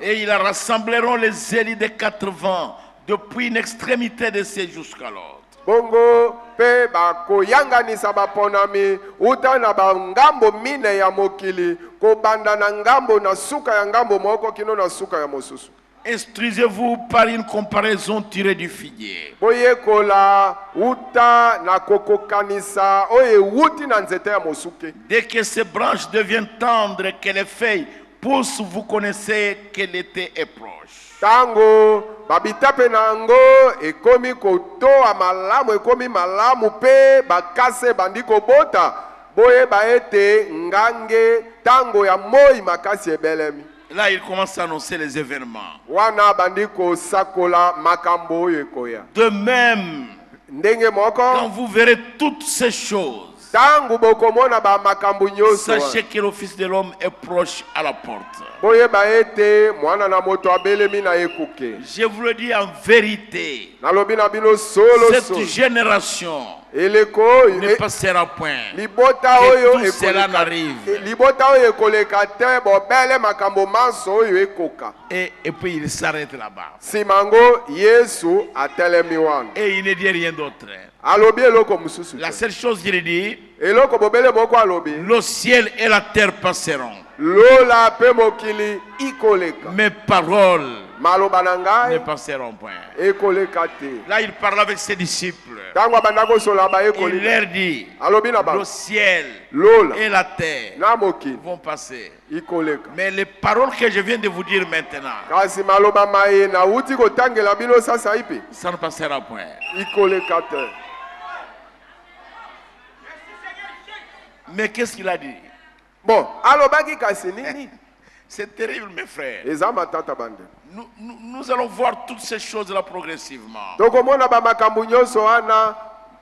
Et ils rassembleront les élus des 4 vents depuis une extrémité de ces jusqu'à l'autre. Bongo pe bakoyanganisa baponami uta na bangambo mine ya mokili kobanda na ngambo na suka ya ngambo moko kino na suka ya mosusu. Instruisez-vous par une comparaison tirée du figuier. Boyekola uta na kokokanisa oye wuti na nzete ya mosuke. Dès que ces branches deviennent tendres et que les feuilles poussent, vous connaissez que l'été est proche. Tango babitape nango ekomi kotoa malamu ekomi malamu pe bakase bandiko bota boye baete ngange tango ya moi makasi ebelemi. Là, il commence à annoncer les événements. Wana bandiko sakola makambo yekoya. De même, ndenge moko quand vous verrez toutes ces choses, tangu bokomona ba makambo nyoso sachez que le Fils de l'homme est proche à la porte. boye baete mwana na moto abelemi na ekuke. Je vous le dis en vérité, Nalobi na bino solo cette solo génération eleko ne passera point. libota Que oyo tout cela n'arrive. libota oyo ekoleka te bobele makambo manso oyo ekoka. Et puis il s'arrête là-bas. Simango Yesu atelemi wana. Et il ne dit rien d'autre. Alobi eloko mususu. La seule chose qu'il dit, Eloko bobele moko alobi. le ciel et la terre passeront. Lola pe mokili ikoleka. Mes paroles Maloba na ne ngai passeront point. ekoleka te. Là, il parle avec ses disciples. Tango bandako sola ba Il ekoleka. leur dit, Alobi na ba. le ciel Lola et la terre na mokili vont passer. ikoleka. Mais les paroles que je viens de vous dire maintenant, Kasi maloba maye na uti kotangela bino sasa ipi. ça ne passera point. Ikoleka te. Mais qu'est-ce qu'il a dit? Bon, alobaki kasi nini? C'est terrible, mes frères. Eza matata bande. Nous allons voir toutes ces choses-là progressivement. Tokomona ba makambo nyonso wana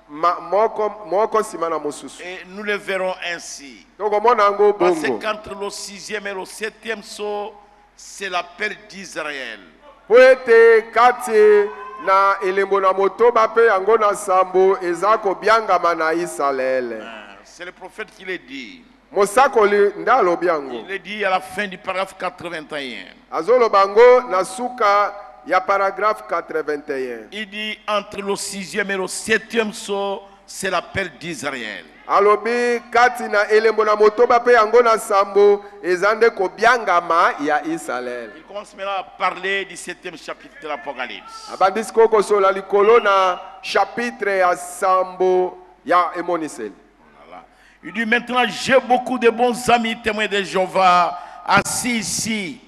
moko sima na mosusu. Et nous le verrons ainsi. Tokomona ngo Parce bongo. qu'entre le 6e et le 7e saut, c'est l'appel d'Israël. Po ete kati na elembo na motoba pe yango na sambo eza kobiangama na Israele. C'est le prophète qui le dit. Mosakoli nde alobi yango. Il le dit à la fin du paragraphe 81. Azoloba ngo na suka ya paragraphe 81. Il dit entre le 6e et le 7e saut, c'est l'appel d'Israël. Alobi kati na elembo na motoba pe yango na sambo eza nde kobiangama ya Israele. Il commence maintenant à parler du 7e chapitre de l'Apocalypse. Abandisi kokosola likolo na chapitre ya sambo ya emoniseli. Il dit maintenant, j'ai beaucoup de bons amis témoins de Jéhovah assis ici,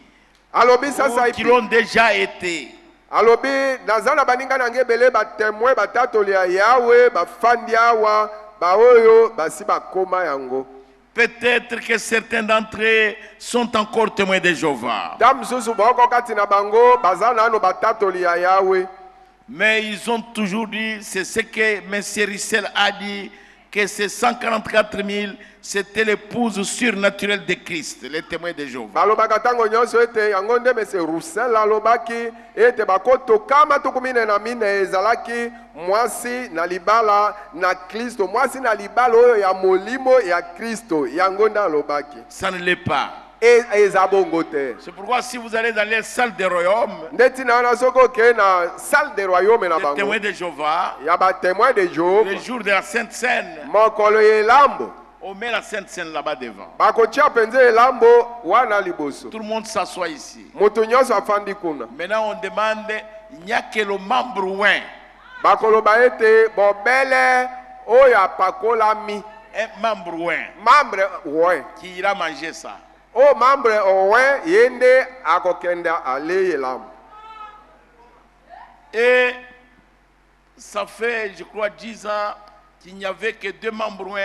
Alobi sasa qui l'ont déjà été. Alobi nazana baninga nange bele ba témoin batatoli ya Yahweh bafandi awa baoyo basi bakoma yango. Peut-être que certains d'entre eux sont encore témoins de Jéhovah. Dam susu boko kati na bango bazana no batatoli ya Yahweh. Mais ils ont toujours dit, c'est ce que M. Rissel a dit, que ces 144 000, c'était l'épouse surnaturelle de Christ, les témoins de Jéhovah. Balobaka tango nyonso ete yango nde mese Roussel alobaki ete bakoto kama tukumine na mine ezalaki mwasi na libala na Kristo, mwasi na libala oyo ya molimo ya Kristo yango nde alobaki. Ça ne l'est pas. C'est pourquoi si vous allez dans les salles des royaumes, les témoins de Jéhovah, le jour de la Sainte Seine, on met la Sainte Seine là-bas devant. Tout le monde s'assoit ici. Maintenant on demande, il n'y a que le membre ouin. Un membre ouin qui ira manger ça. Oh, membre owen yende akokenda aleye lamb. Et ça fait, je crois, 10 ans qu'il n'y avait que 2 membres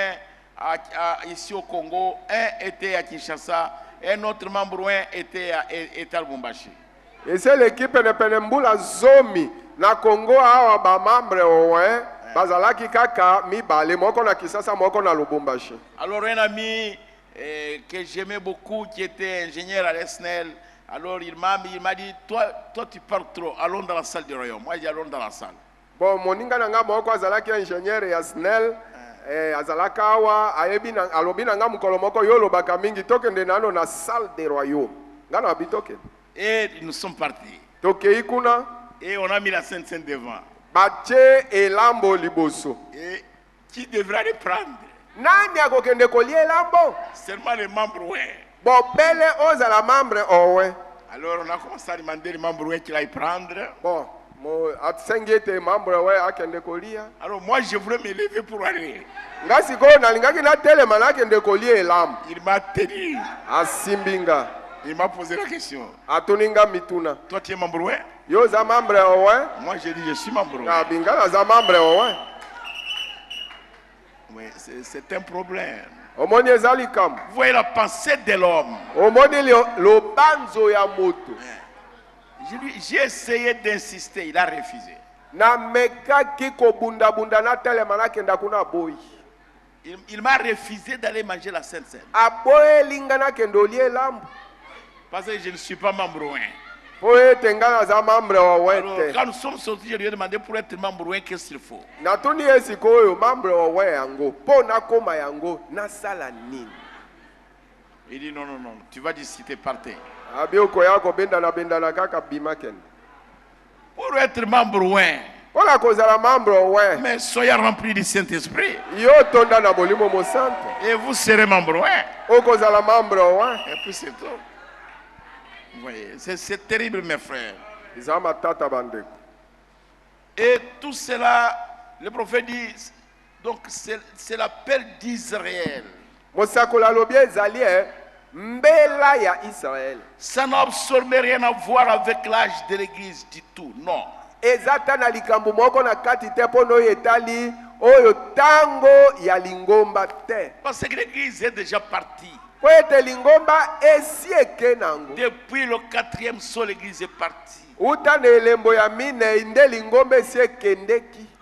ici au Congo. Un était à Kinshasa, un autre membre était à Lubumbashi. Et c'est l'équipe de Penembula Zomi na Congo awa ba membre owen bazalaki kaka mibale moko na Kinshasa moko na Lubumbashi. Alors un ami que j'aimais beaucoup, qui était ingénieur à l'ESNEL. Alors il m'a dit, toi tu parles trop, allons dans la salle du royaume. Moi j'ai allons dans la salle. Bon, moninga nanga moko azalaki ingénieur ya SNEL, azalaka awa ayebi na alobi nanga mukolo moko yo lobaka mingi tokende nano na salle du royaume. Ngana bitoke. Et nous sommes partis. Tokei kuna. Et on a mis la Sainte Seine devant. Bache elambo liboso. Et qui devra le prendre? Nani akokende kolia elambo? Seulement les membres, ouais. Bon, belle oza la membre, oh ouais. Alors on a commencé à demander les membres ouais, qu'il aille prendre. Bon, atsengete membre ouais akende kolia. Alors moi je voulais me lever pour aller. Ngasi ko na lingaki na telema na akende kolia elambo. Il m'a tenu. Asimbinga. Il m'a posé la question. Atuninga mituna. Toi tu es membre ouais? Yo za membre oh ouais. Moi j'ai dit je suis membre ouais. Na bingala za membre oh ouais. Oui, c'est un problème. Vous voyez la pensée de l'homme. J'ai essayé d'insister, il a refusé. Il m'a refusé d'aller manger la Sainte Seine. Parce que je ne suis pas membre. Alors, quand nous sommes sortis, je lui ai demandé pour être membre, qu'est-ce qu'il faut? Il dit non, tu vas discuter par terre. Pour être membre, mais soyez remplis du Saint-Esprit. Et vous serez membre, et puis c'est tout. Vous voyez, c'est terrible, mes frères. Et tout cela, le prophète dit, donc c'est l'appel d'Israël. Ça n'a absolument rien à voir avec l'âge de l'église du tout, non. Parce que l'église est déjà partie. Depuis le 4e sol, l'église est partie.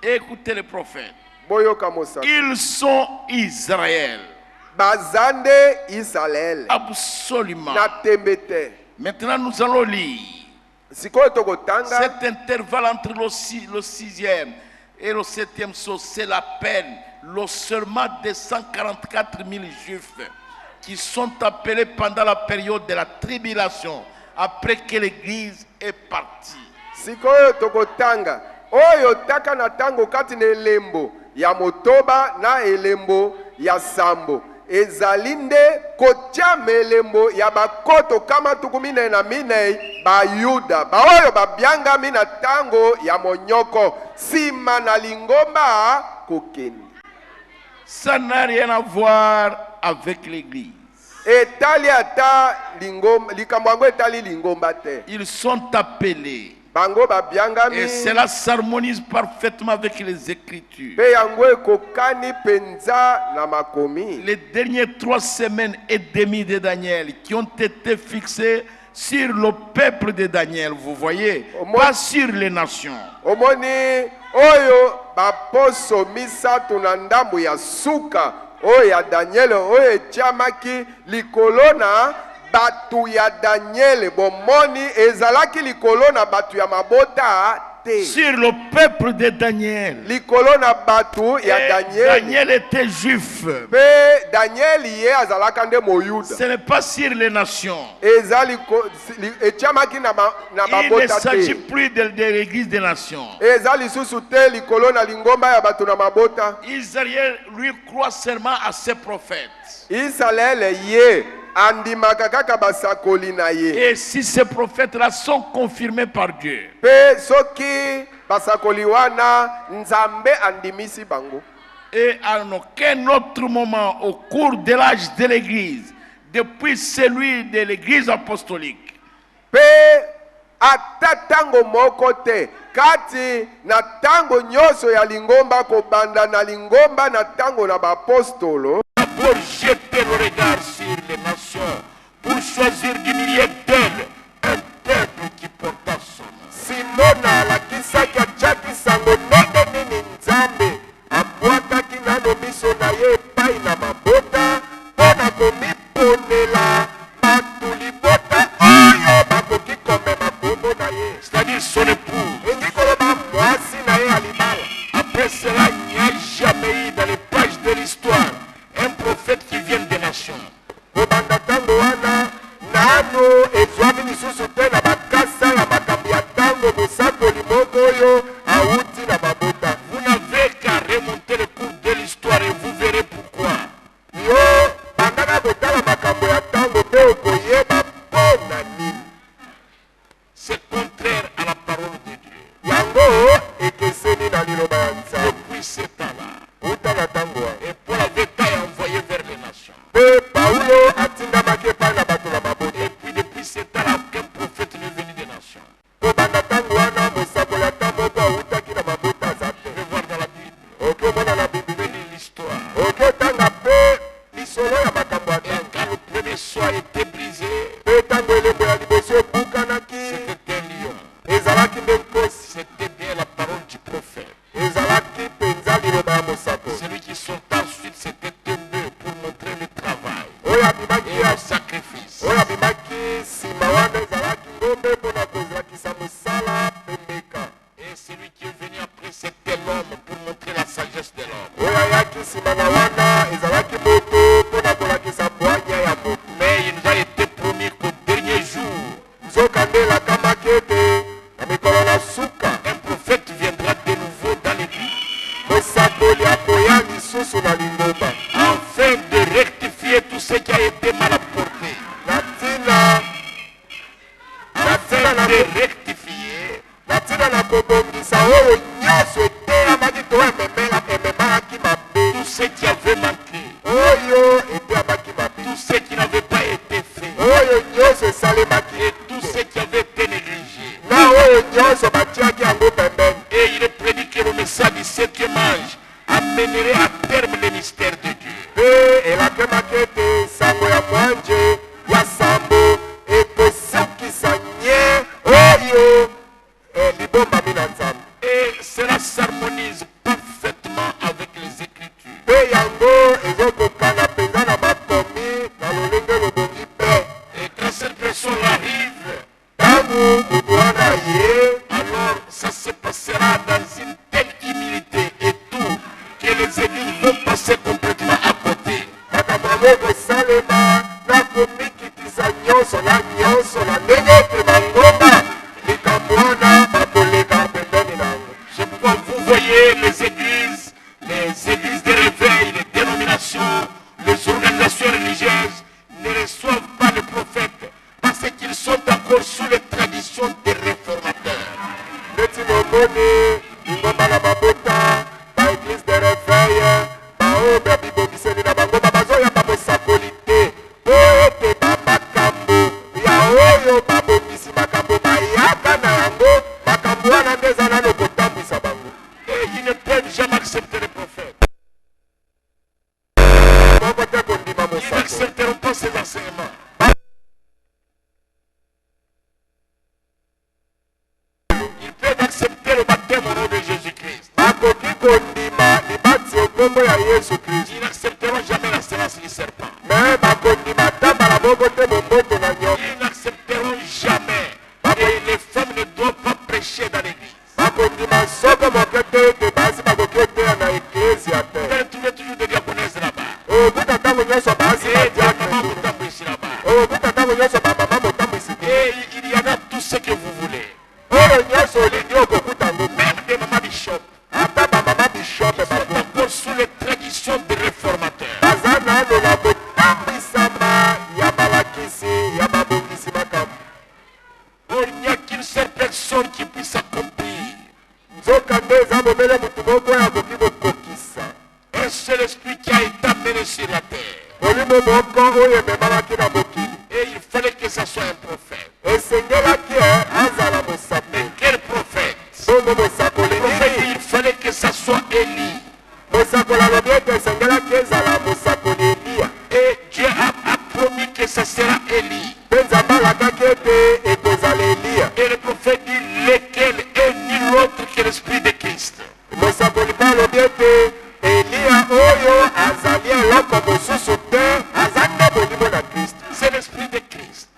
Écoutez les prophètes. Ils sont Israël. Absolument. Maintenant, nous allons lire cet intervalle entre le 6e et le 7e sol. C'est la peine, le seulement des 144 000 juifs qui sont appelés pendant la période de la tribulation, après que l'église est partie. Oyo taka na tango kati na elembo ya motoba na elembo ya sambo ezalinde kotia melembo ya bakoto kama tukumine na minei ba Yuda ba oyo babyanga mina tango ya monyoko sima na lingomba kokeni. Ça n'a rien à voir avec l'église. Ils sont appelés. Et cela s'harmonise parfaitement avec les Écritures. Les dernières 3 semaines et demie de Daniel qui ont été fixées sur le peuple de Daniel, vous voyez, pas sur les nations. Baposo misato na ndambo ya suka oya Daniel oye chamaki likolona batu ya Daniel bomoni ezalaki likolona batu ya mabota te. Sur le peuple de Daniel. Likolona batu ya Daniel. Daniel était juif. Pe Daniel ye azalaka nde moyuda. Ce n'est pas sur les nations. Ezali echamaki na mabota te. Il ne s'agit plus de l'église des nations. Ezali susu te likolona lingomba ya batu na mabota. Israël lui croit seulement à ses prophètes. Israël ye et si ces prophètes-là sont confirmés par Dieu, et à aucun autre moment au cours de l'âge de l'église, depuis celui de l'église apostolique, atatango mokote kati na tango nyoso ya lingomba kobanda na lingomba na tango na bapostolo pour jeter le regard sur les nations pour choisir du milieu d'elles un peuple qui porta son nom. Simona la kisaka chaki sango nende nini nzambe abwata kinano miso na ye pai na mabota pona komiponela batulibota oyo bakoki komema kombo na ye, c'est-à-dire son époux. Après cela, il n'y a jamais eu dans les pages de l'histoire un prophète qui vient des nations. Nano Et celui qui est venu après, c'était l'homme pour montrer la sagesse de l'homme. Mais il nous a été promis qu'au dernier jour, un prophète viendra de nouveau dans l'église afin de rectifier tout ce qui a été mal apporté. Afin de rectifier tout ce qui avait manqué, tout ce qui n'avait pas été fait, et tout ce qui avait été négligé. Et il est prédit que le message du 7e âge amènerait à terme les mystères de Dieu. Et cela s'harmonise parfaitement avec les Écritures. Et quand cette personne arrive, alors ça se passera dans une telle humilité et tout que les églises vont passer complètement à côté. C'est pourquoi vous voyez les églises de réveil, les dénominations, les organisations religieuses ne reçoivent pas le prophète parce qu'ils sont encore sous les traditions des réformateurs. Et ils ne peuvent jamais accepter le prophète. Ils n'accepteront pas ses enseignements. Ils peuvent accepter le baptême au nom de Jésus-Christ. Ils n'accepteront jamais la séance du serpent. Ils n'accepteront jamais. Et les femmes ne doivent pas prêcher dans l'église. Vous allez trouver toujours des diaconesses là-bas. Et des mamans Mutambo ici là-bas. Et il y en a tout ce que vous voulez. Même des mamans bishop. Ils sont encore sous les traditions des réformateurs. Oh, il n'y a qu'une seule personne qui puisse accomplir. Un seul esprit qui a été amené sur la terre. Et il fallait que ce soit un prophète. Mais quel prophète? Le prophète, il fallait que ce soit Élie. Et Dieu a promis que ce sera Élie. Et le prophète dit lequel est nul autre que l'esprit de Christ. C'est l'esprit de Christ.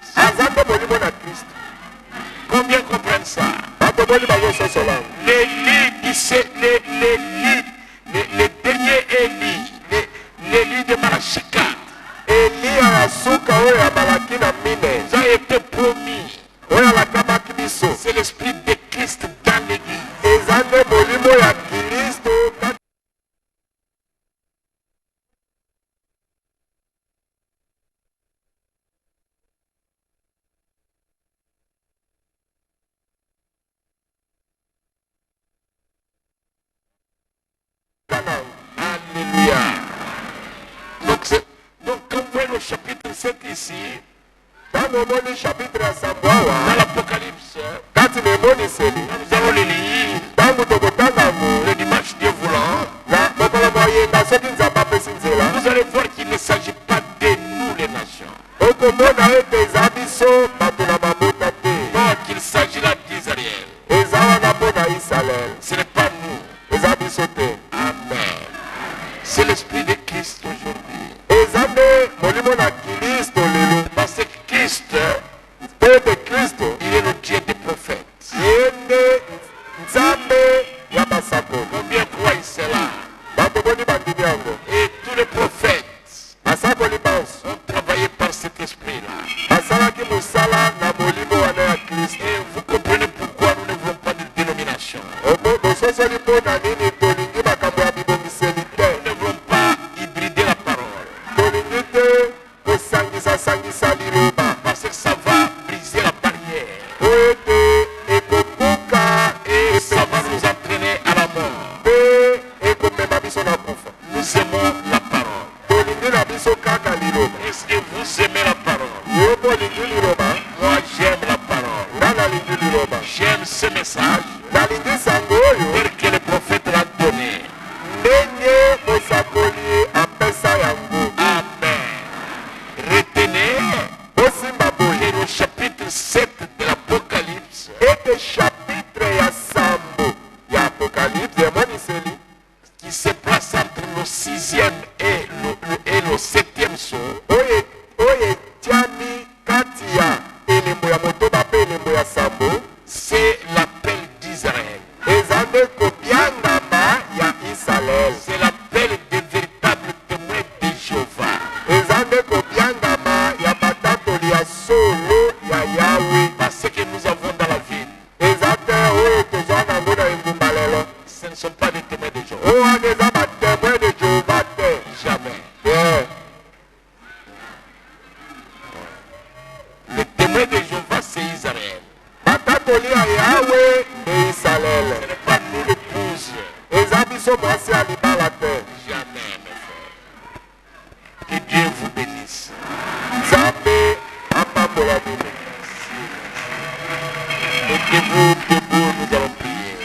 Combien comprennent ça? Les derniers Élie, l'Élie de Malachika, ça a été promis. C'est l'esprit de Christ dans l'église. Alléluia. Donc quand vous voyez le chapitre 7 ici, dans l'Apocalypse, nous allons le lire le dimanche Dieu voulant. Vous allez voir qu'il ne s'agit pas de nous les nations. Non, qu'il s'agit là d'Israël. Ce n'est pas nous. Amen. C'est l'esprit de Christ aujourd'hui. Parce que Christ, il est le Dieu J'aime ce message tel que le prophète l'a donné. Amen. Retenez que le chapitre 7 de l'Apocalypse qui se place entre le 6e et le 7e saut, c'est l'appel d'Israël. C'est l'appel des véritables témoins de Jéhovah. Parce que nous avons dans la ville, ce ne sont pas des témoins de Jéhovah. Jamais. Les témoins de Jéhovah, c'est Israël. Ce n'est pas nous l'épouse. Jamais, mes frères. Que Dieu vous bénisse. Mettez-vous debout, nous allons prier.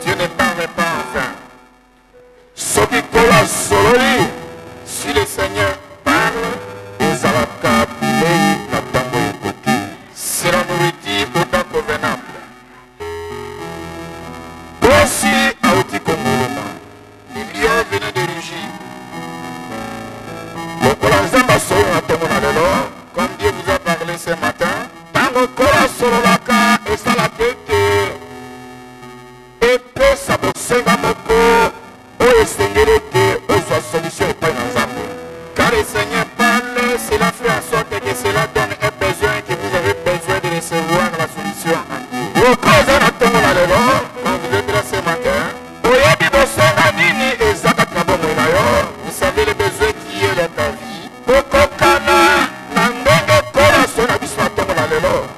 Dieu ne parle pas en vain. Si le Seigneur parle, c'est la nourriture autant convenable. Voici Aouti Konguruma. Les lions venaient de rugir. Comme Dieu vous a parlé ce matin, car le Seigneur parle, cela fait en sorte que cela donne un besoin que vous avez besoin de recevoir la solution. Quand vous êtes là ce matin, vous savez le besoin qui est dans ta vie.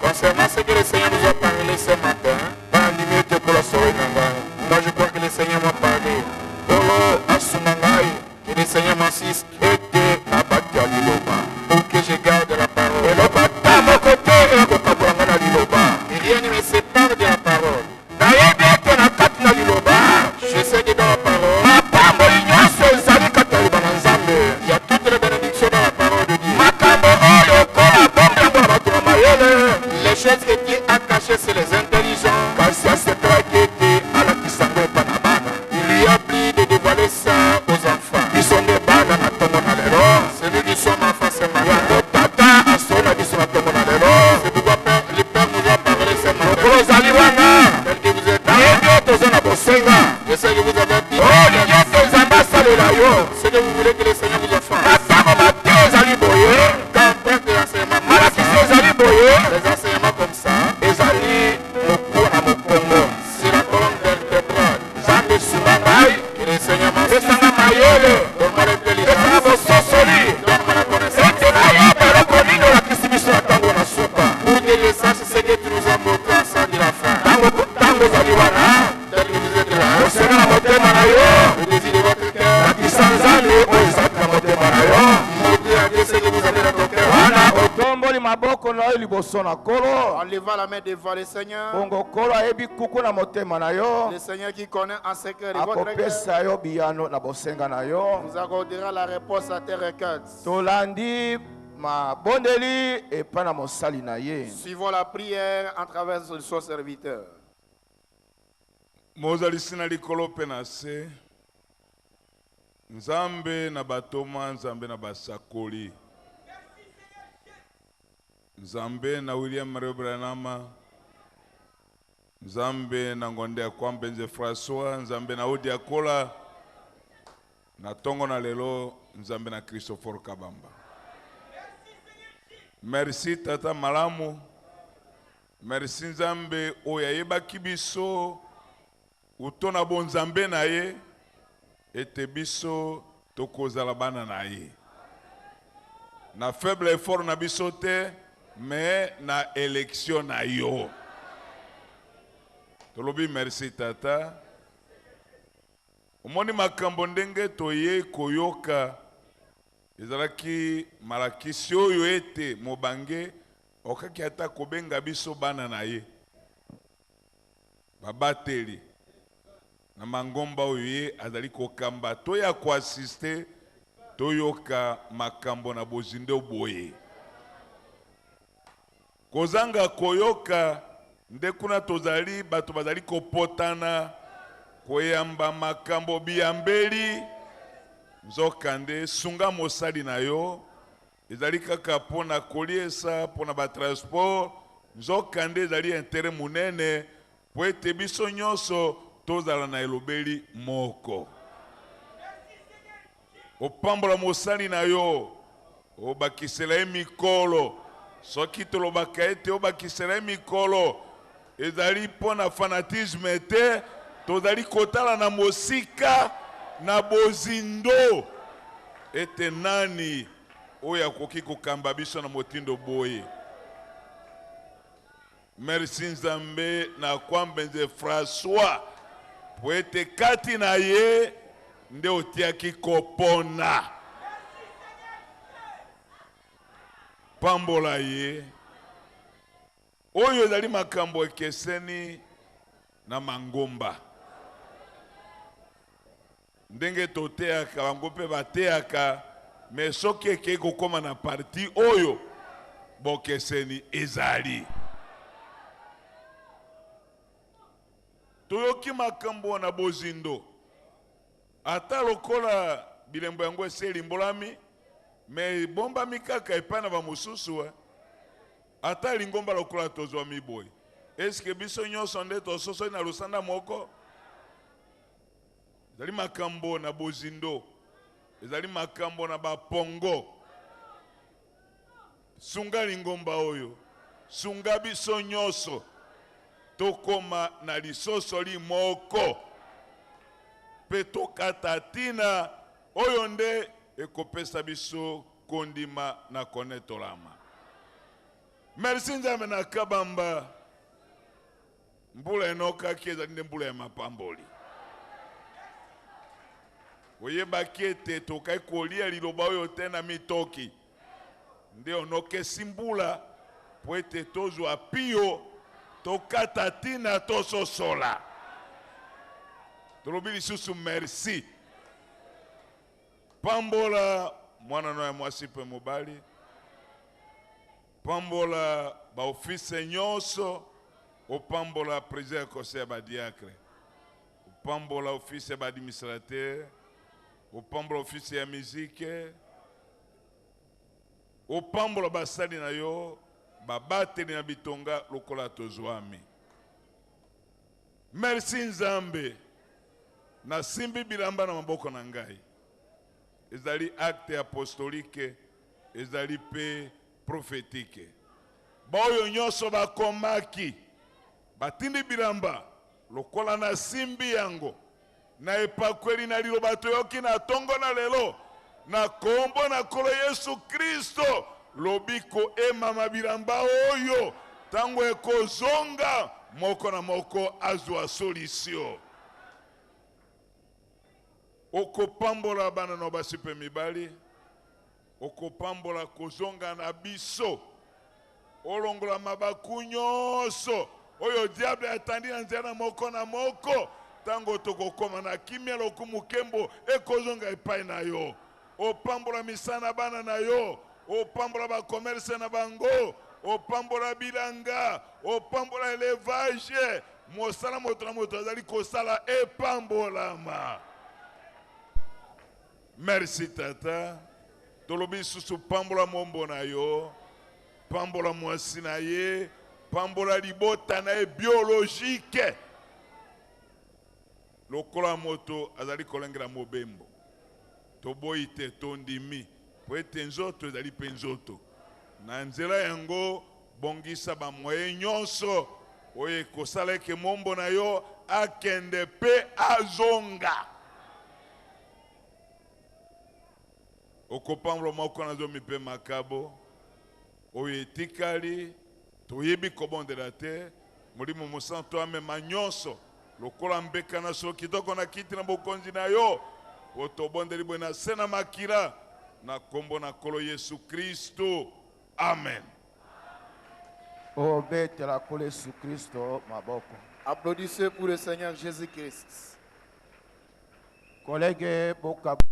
Concernant ce que le Seigneur nous a parlé ce matin, moi je crois que le Seigneur m'a parlé. Que le Seigneur m'assiste pour que je garde la parole. Et rien ne me sépare de la parole. Je sais que dans la parole, il y a toutes les bénédictions dans la parole de Dieu. Les choses que Dieu a cachées, c'est les intelligents. Il lui a pris de dévoiler ça aux enfants. Celui qui sont enfants, c'est matin. C'est pourquoi le Père nous a parlé ce matin. Tel que vous êtes là. Je sais que vous avez dit. Ce que vous voulez que le Seigneur vous offre. Quand on prend des enseignements, les enseignements comme En levant la main devant le Seigneur. Le Seigneur qui connaît en secret de votre cœur vous accordera la réponse à tes requêtes. Suivons la prière en travers de son serviteur. Nzambe na batoma, Nzambe na basakoli, Nzambe na William Rebranama, Nzambe na ngonde ya Kwambenze François, Nzambe na Odia Kola, na tongo na lelo, Nzambe na Christopher Kabamba. Merci tata malamu, merci Nzambe oya yeba kibiso, utona bon Nzambe na ye, ete biso tokozala bana na ye. Na faible effort na biso te, mais na élection na yo. Tolobi merci tata. Omoni makambo ndenge toye koyoka ezalaki malakisi oyo ete mobange okaki ata kobenga biso bana na ye. Babateli na mangomba oyo ye azali kokamba toya koasiste toyoka makambo na bozindo boye. Kozanga koyoka nde kuna tozali bato bazali kopotana koyamba makambo biyambeli nzokande sunga mosali na yo ezali kaka pona koliesa pona batransport nzokande ezali intere munene po ete biso nyonso tozala na elobeli moko. Opambola mosali na yo obakisela ye mikolo soki tolobaka ete obakisela ye mikolo ezali pona fanatisme te tozali kotala na mosika na bozindo ete nani oyo akoki kokamba biso na motindo boye. Merci Nzambe na Kwambenze François po ete kati na ye nde otiaki kopona. Pambola ye oyo ezali makambo ekeseni na mangomba ndenge toteaka bango mpe bateaka me soki ekei kokoma na parti oyo bokeseni ezali. Toyoki makambo na bozindo ata lokola bilembo yango eseli mbolami me bombami kaka epai na bamosusu ata lingomba lokola tozwa miboyi. Eske biso nyonso nde tososoli na lusanda moko? Ezali makambo na bozindo, ezali makambo na bapongo. Sunga lingomba oyo, sunga biso nyonso tokoma na lisosoli moko pe tokata tina oyo nde ekopesa biso kondima na konetolama. Merci Nzambe na Kabamba mbula enokaki ezali nde mbula ya mapamboli. Oyebaki ete tokai kolia liloba oyo te na mitoki nde onokesi mbula po ete tozwa pio tokata tina tososola. Tolobi lisusu merci. Pambola mwana no ya mwasi pe mobali, pambola ba office nyonso, opambola président conseil ba diacre, opambola office ba administrateur, opambola office ya musique, opambola basali na yo babateli na bitonga lokola tozwami. Merci Nzambe na simbi bilamba na maboko na ngai. Ezali acte apostolique, ezali pe prophétique. Baoyo nyonso bakomaki batindi bilamba lokola na simbi yango na epakweli na liloba toyoki na tongo na lelo na kombo na kolo Yesu Kristo lobiko emama bilamba oyo tango ekozonga moko na moko azwa solution. Okopambola bana no basipe mibali, okopambola kozonga na biso, olongola mabaku nyonso oyo diable atandi na nzela moko na moko tango tokokoma na kimia lokumu kembo ekozonga epai na yo opambola misana bana na yo opambola ba commerce na bango opambola bilanga opambola élevage mosala moto na moto azali kosala epambolama. Merci tata tolobi susu pambola mombo na yo pambola mwasi na ye pambola libota na ye biologique lokola moto azali kolengela mobembo toboyi te tondimi po ete nzoto ezali mpe nzoto na nzela yango bongisa bamoye nyonso oyo ekosala eke mombo na yo akende mpe azonga okopambola moko na zomi mpe makabo oyo etikali toyebi kobondela te molimo mosantu amema nyonso lokola mbeka na solo kitoko na kiti na bokonzi na yo po tobondeli boye na se na makila na kombo na nkolo Yesu Kristo amen. Obetela nkolo Yesu Kristo maboko. Applaudissez pour le Seigneur Jésus-Christ. Collègue Boka